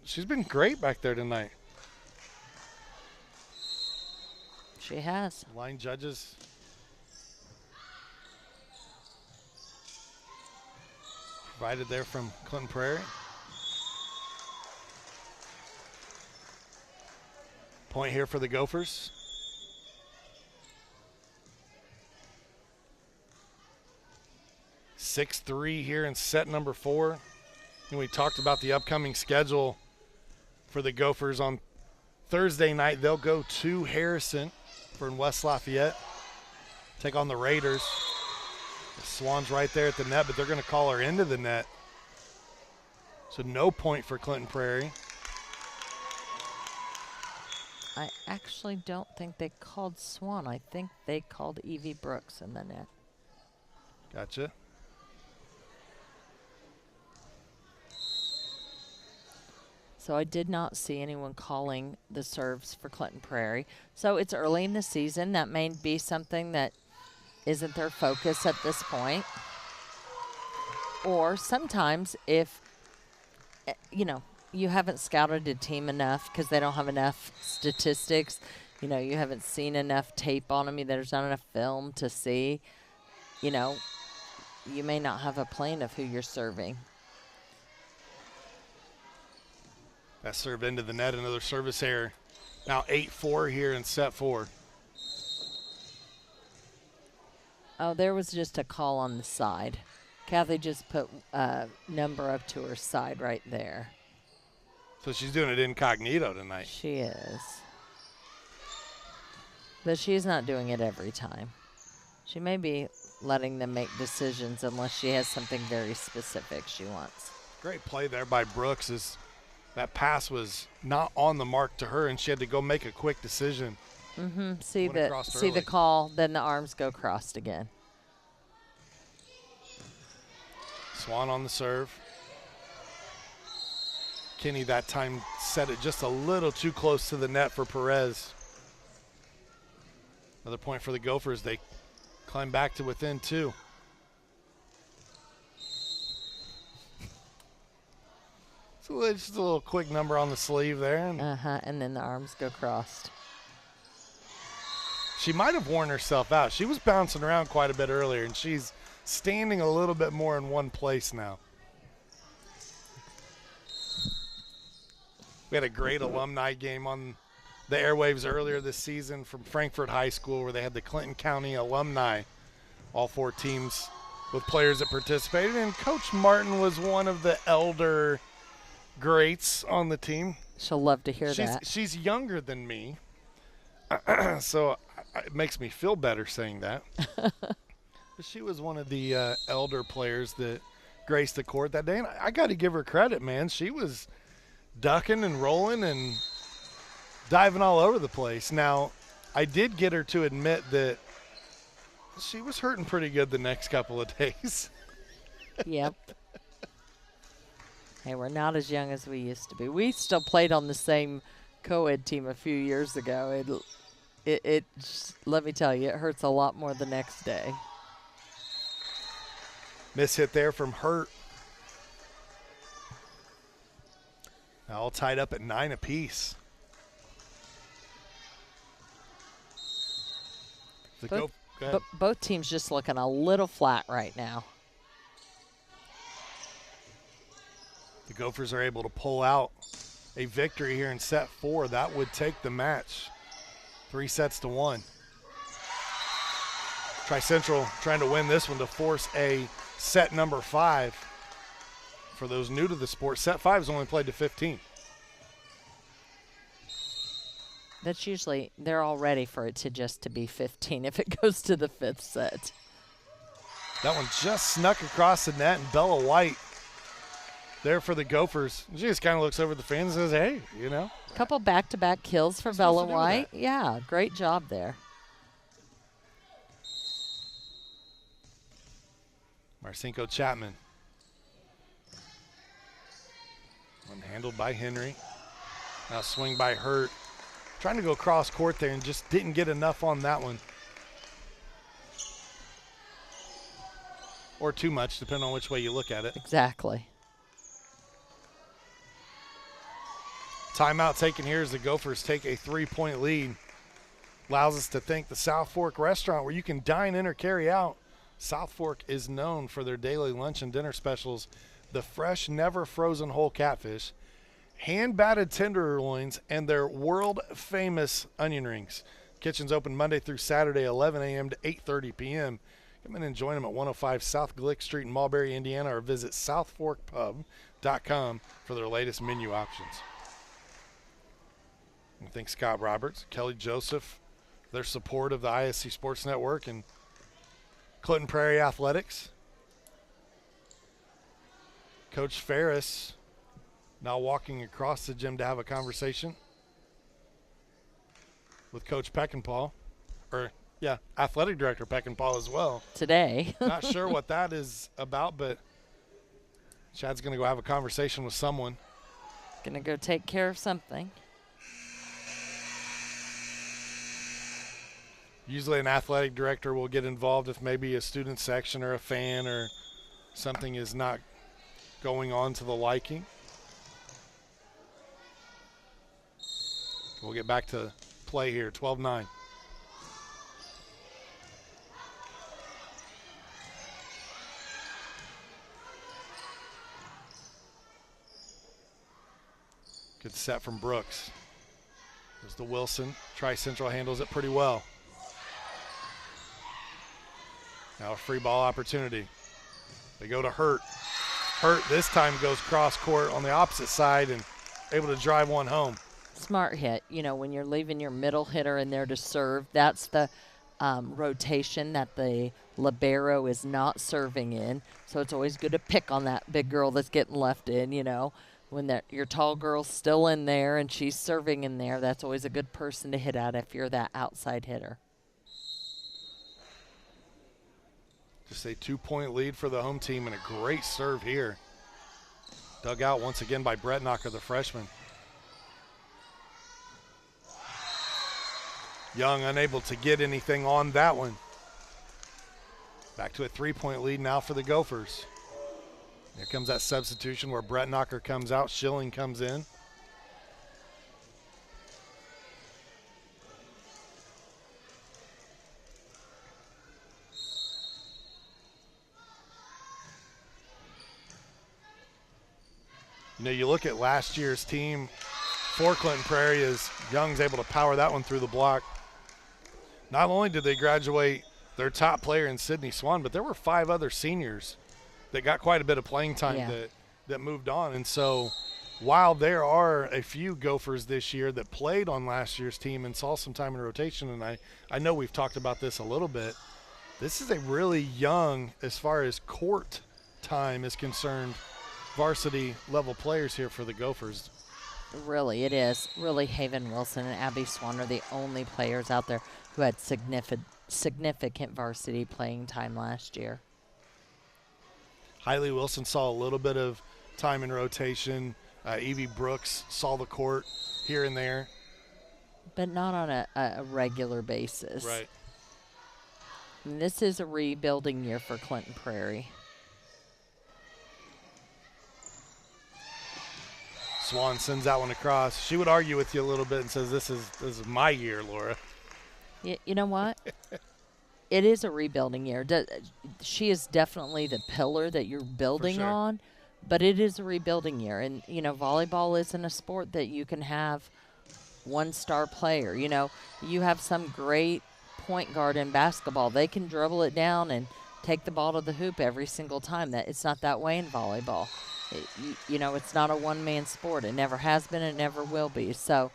she's been great back there tonight. She has. Line judges. Provided there from Clinton Prairie. Point here for the Gophers. (6-3) here in set number 4. And we talked about the upcoming schedule for the Gophers. On Thursday night, they'll go to Harrison in West Lafayette, take on the Raiders. The Swan's right there at the net, but they're going to call her into the net. So no point for Clinton Prairie. I actually don't think they called Swan. I think they called Evie Brooks in the net. Gotcha. So I did not see anyone calling the serves for Clinton Prairie. So it's early in the season. That may be something that isn't their focus at this point. Or sometimes if, you haven't scouted a team enough because they don't have enough statistics, you haven't seen enough tape on them, there's not enough film to see, you may not have a plan of who you're serving. That serve into the net, another service error. Now 8-4 here in set 4. Oh, there was just a call on the side. Kathy just put a number up to her side right there. So she's doing it incognito tonight. She is. But she's not doing it every time. She may be letting them make decisions unless she has something very specific she wants. Great play there by Brooks. That pass was not on the mark to her, and she had to go make a quick decision. Mm-hmm. See the call, then the arms go crossed again. Swan on the serve. Kenny that time set it just a little too close to the net for Perez. Another point for the Gophers. They climb back to within 2. So just a little quick number on the sleeve there. And then the arms go crossed. She might have worn herself out. She was bouncing around quite a bit earlier, and she's standing a little bit more in one place now. We had a great alumni game on the airwaves earlier this season from Frankfort High School, where they had the Clinton County alumni, all 4 teams with players that participated. And Coach Martin was one of the elder greats on the team. She'll love to hear that. She's younger than me, so it makes me feel better saying that. But she was one of the elder players that graced the court that day, and I got to give her credit, man. She was ducking and rolling and diving all over the place. Now, I did get her to admit that she was hurting pretty good the next couple of days. Yep. Hey, we're not as young as we used to be. We still played on the same co-ed team a few years ago. It just, let me tell you, it hurts a lot more the next day. Miss hit there from Hurt. All tied up at 9 apiece. Both teams just looking a little flat right now. The Gophers are able to pull out a victory here in set 4. That would take the match 3-1. Tri-Central trying to win this one to force a set number 5. For those new to the sport, set 5 is only played to 15. That's usually, they're all ready for it to be 15 if it goes to the 5th set. That one just snuck across the net, and Bella White there for the Gophers. She just kind of looks over at the fans and says, hey, you know. A couple back-to-back kills for Bella White. Yeah, great job there. Marcinko Chapman. One handled by Henry. Now swing by Hurt. Trying to go cross court there and just didn't get enough on that one. Or too much, depending on which way you look at it. Exactly. Timeout taken here as the Gophers take a 3-point lead. Allows us to thank the South Fork restaurant where you can dine in or carry out. South Fork is known for their daily lunch and dinner specials, the fresh, never frozen whole catfish, hand-batted tenderloins, and their world-famous onion rings. Kitchen's open Monday through Saturday, 11 a.m. to 8:30 p.m. Come in and join them at 105 South Glick Street in Mulberry, Indiana, or visit southforkpub.com for their latest menu options. I thank Scott Roberts, Kelly Joseph, their support of the ISC Sports Network and Clinton Prairie Athletics. Coach Ferris now walking across the gym to have a conversation with Coach Peckinpah, Athletic Director Peckinpah as well. Today. Not sure what that is about, but Chad's going to go have a conversation with someone. Going to go take care of something. Usually an athletic director will get involved if maybe a student section or a fan or something is not going on to the liking. We'll get back to play here, 12-9. Good set from Brooks. There's the Wilson. Tri-Central handles it pretty well. Now a free ball opportunity. They go to Hurt. Hurt this time goes cross court on the opposite side and able to drive one home. Smart hit. You know, when you're leaving your middle hitter in there to serve, that's the rotation that the libero is not serving in. So it's always good to pick on that big girl that's getting left in, you know. When your tall girl's still in there and she's serving in there, that's always a good person to hit at if you're that outside hitter. Just a 2-point lead for the home team and a great serve here. Dug out once again by Brett Knocker, the freshman. Young unable to get anything on that one. Back to a 3-point lead now for the Gophers. Here comes that substitution where Brett Knocker comes out, Schilling comes in. You know, you look at last year's team for Clinton Prairie as Young's able to power that one through the block. Not only did they graduate their top player in Sydney Swan, but there were 5 other seniors that got quite a bit of playing time that moved on. And so while there are a few Gophers this year that played on last year's team and saw some time in rotation, and I know we've talked about this a little bit, this is a really young, as far as court time is concerned, varsity level players here for the Gophers. Really, it is. Really, Haven Wilson and Abby Swan are the only players out there who had significant varsity playing time last year. Hailey Wilson saw a little bit of time in rotation. Evie Brooks saw the court here and there. But not on a regular basis. Right. And this is a rebuilding year for Clinton Prairie. Swan sends that one across. She would argue with you a little bit and says, this is my year, Laura. You know what? It is a rebuilding year. She is definitely the pillar that you're building sure. on, but it is a rebuilding year. And, volleyball isn't a sport that you can have one star player. You have some great point guard in basketball. They can dribble it down and take the ball to the hoop every single time. It's not that way in volleyball. It's not a one-man sport. It never has been. It never will be. So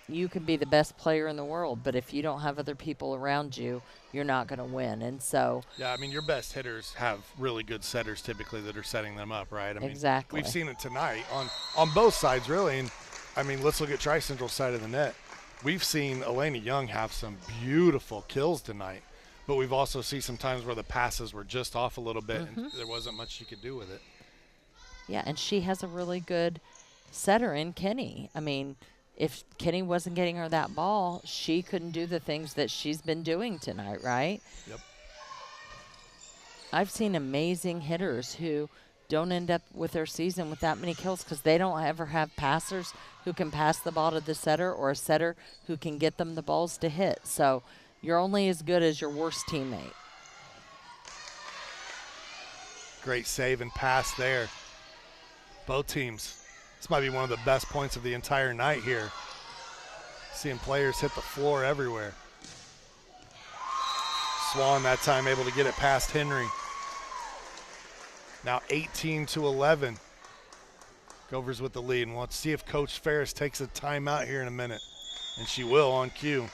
you can be the best player in the world, but if you don't have other people around you, you're not going to win. And so yeah, I mean, your best hitters have really good setters typically that are setting them up, right? I mean, exactly. We've seen it tonight on both sides, really. And I mean, let's look at Tri-Central's side of the net. We've seen Elena Young have some beautiful kills tonight, but we've also seen some times where the passes were just off a little bit and there wasn't much she could do with it. Yeah, and she has a really good setter in Kenny. I mean, if Kenny wasn't getting her that ball, she couldn't do the things that she's been doing tonight, right? Yep. I've seen amazing hitters who don't end up with their season with that many kills because they don't ever have passers who can pass the ball to the setter or a setter who can get them the balls to hit. So you're only as good as your worst teammate. Great save and pass there. Both teams. This might be one of the best points of the entire night here. Seeing players hit the floor everywhere. Swan that time able to get it past Henry. Now 18-11. Gophers with the lead. And we'll have to see if Coach Ferris takes a timeout here in a minute. And she will on cue.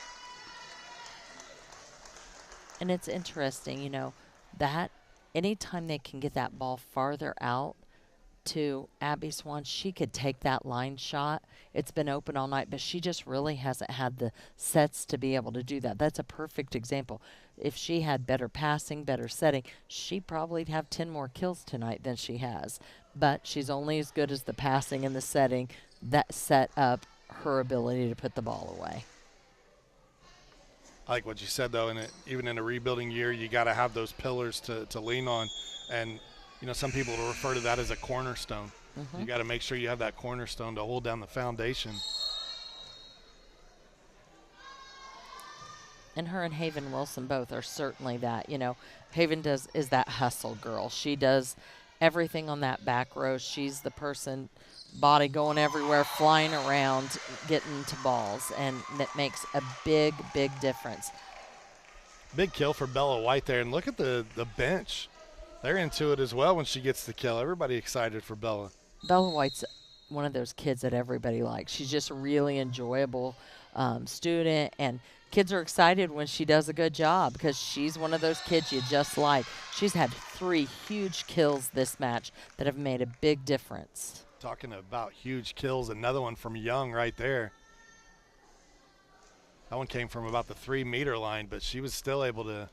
And it's interesting, that anytime they can get that ball farther out to Abby Swan, she could take that line shot. It's been open all night, but she just really hasn't had the sets to be able to do that. That's a perfect example. If she had better passing, better setting, she probably'd have 10 more kills tonight than she has. But she's only as good as the passing and the setting that set up her ability to put the ball away. I like what you said, though. Even in a rebuilding year, you got to have those pillars to lean on. And some people will refer to that as a cornerstone. You got to make sure you have that cornerstone to hold down the foundation. And her and Haven Wilson both are certainly that. Haven is that hustle girl. She does everything on that back row. She's the person, body going everywhere, flying around, getting to balls, and that makes a big, big difference. Big kill for Bella White there. And look at the bench. They're into it as well when she gets the kill. Everybody excited for Bella. Bella White's one of those kids that everybody likes. She's just a really enjoyable student, and kids are excited when she does a good job because she's one of those kids you just like. She's had 3 huge kills this match that have made a big difference. Talking about huge kills, another one from Young right there. That one came from about the 3-meter line, but she was still able to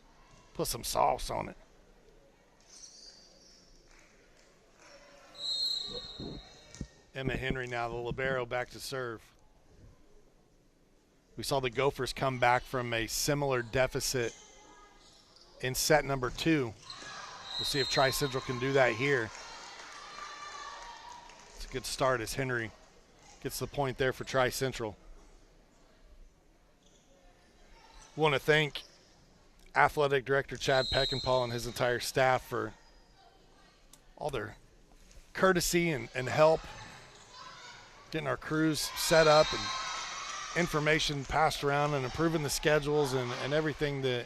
put some sauce on it. Emma Henry now, the libero, back to serve. We saw the Gophers come back from a similar deficit in set number 2. We'll see if Tri-Central can do that here. It's a good start as Henry gets the point there for Tri-Central. We want to thank Athletic Director Chad Peckinpah and his entire staff for all their courtesy and help getting our crews set up and information passed around and improving the schedules and everything that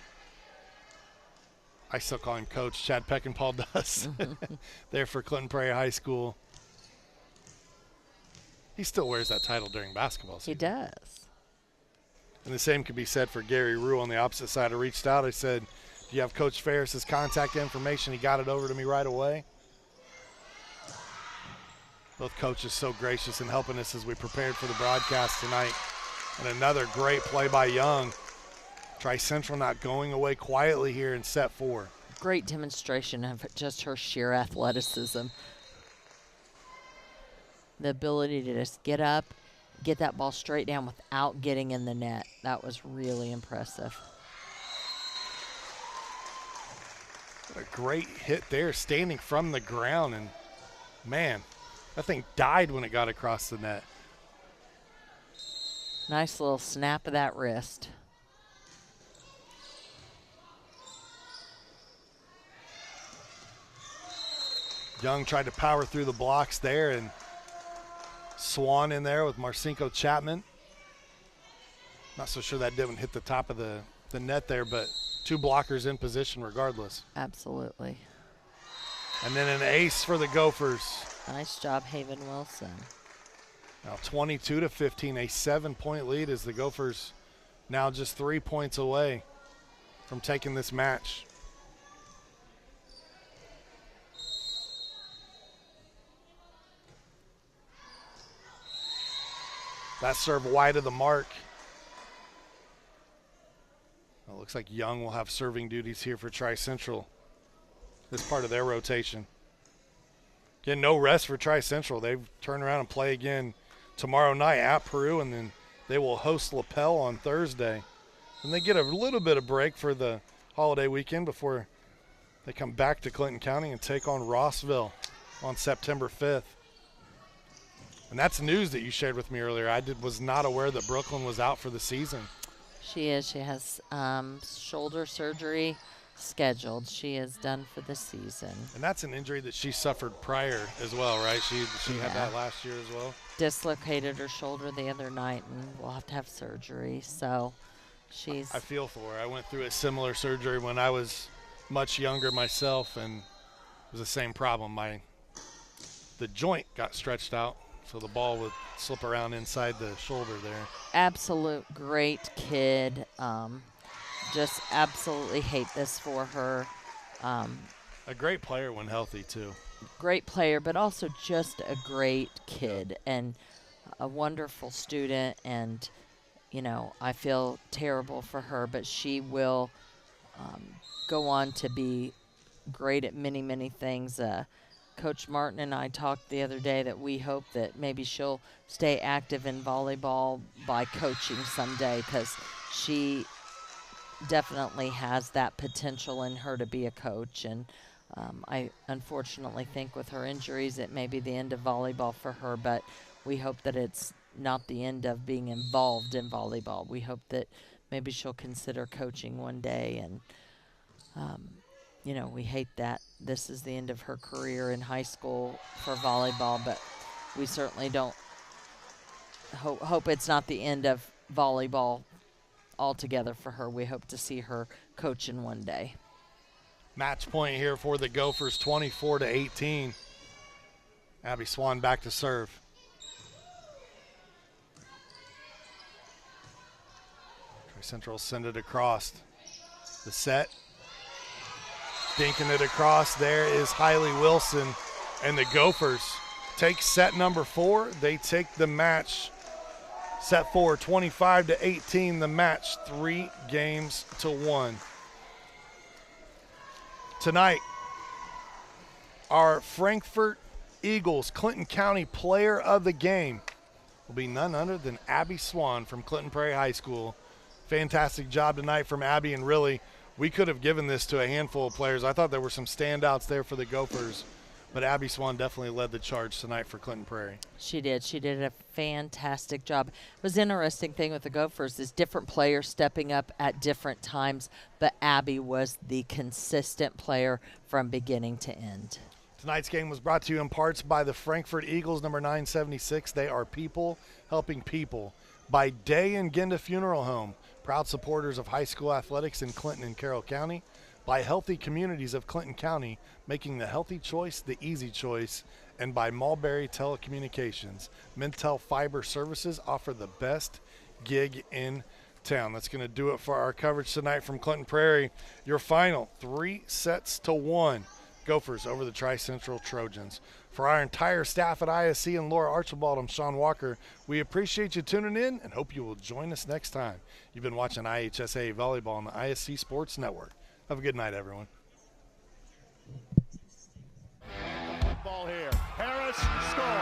I still call him Coach Chad Peckinpah does there for Clinton Prairie High School. He still wears that title during basketball season. He does. And the same could be said for Gary Rue on the opposite side. I reached out. I said, do you have Coach Ferris's contact information? He got it over to me right away. Both coaches so gracious in helping us as we prepared for the broadcast tonight. And another great play by Young. Tri-Central not going away quietly here in set 4. Great demonstration of just her sheer athleticism. The ability to just get up, get that ball straight down without getting in the net. That was really impressive. What a great hit there, standing from the ground. And, man, That thing died when it got across the net. Nice little snap of that wrist. Young tried to power through the blocks there, and Swan in there with Marcinko Chapman. Not so sure that didn't hit the top of the net there, but two blockers in position regardless. Absolutely. And then an ace for the Gophers. Nice job, Haven Wilson. Now 22-15, a 7-point lead as the Gophers now just 3 points away from taking this match. That serve wide of the mark. Well, it looks like Young will have serving duties here for Tri-Central. This part of their rotation. Again, no rest for Tri-Central. They've turned around and play again tomorrow night at Peru, and then they will host LaPel on Thursday. And they get a little bit of break for the holiday weekend before they come back to Clinton County and take on Rossville on September 5th. And that's news that you shared with me earlier. I was not aware that Brooklyn was out for the season. She is. She has shoulder surgery scheduled. She is done for the season. And that's an injury that she suffered prior as well, right? She had that last year as well. Dislocated her shoulder the other night, and will have to have surgery. So she's. I feel for her. I went through a similar surgery when I was much younger myself, and it was the same problem. The joint got stretched out, so the ball would slip around inside the shoulder there. Absolute great kid. Just absolutely hate this for her. A great player when healthy, too. Great player, but also just a great kid and a wonderful student. And, I feel terrible for her, but she will go on to be great at many, many things. Coach Martin and I talked the other day that we hope that maybe she'll stay active in volleyball by coaching someday, because she definitely has that potential in her to be a coach. And I unfortunately think with her injuries it may be the end of volleyball for her, but we hope that it's not the end of being involved in volleyball. We hope that maybe she'll consider coaching one day. And we hate that this is the end of her career in high school for volleyball, but we certainly don't hope it's not the end of volleyball altogether for her. We hope to see her coaching one day. Match point here for the Gophers, 24-18. Abby Swan back to serve. Tri-Central send it across. The set. Dinking it across. There is Hailey Wilson, and the Gophers take set number 4. They take the match. Set 4, 25-18. The match, 3 games to 1. Tonight, our Frankfort Eagles Clinton County Player of the Game will be none other than Abby Swan from Clinton Prairie High School. Fantastic job tonight from Abby, and really, we could have given this to a handful of players. I thought there were some standouts there for the Gophers, but Abby Swan definitely led the charge tonight for Clinton Prairie. She did. She did a fantastic job. It was an interesting thing with the Gophers is different players stepping up at different times, but Abby was the consistent player from beginning to end. Tonight's game was brought to you in parts by the Frankfort Eagles, number 976. They are people helping people. By Day and Genda Funeral Home, proud supporters of high school athletics in Clinton and Carroll County. By Healthy Communities of Clinton County, making the healthy choice the easy choice. And by Mulberry Telecommunications. Mintel Fiber Services offer the best gig in town. That's going to do it for our coverage tonight from Clinton Prairie. Your final 3-1. Gophers over the Tri-Central Trojans. For our entire staff at ISC and Laura Archibald, I'm Sean Walker. We appreciate you tuning in and hope you will join us next time. You've been watching IHSAA Volleyball on the ISC Sports Network. Have a good night, everyone. Ball here. Harris scores.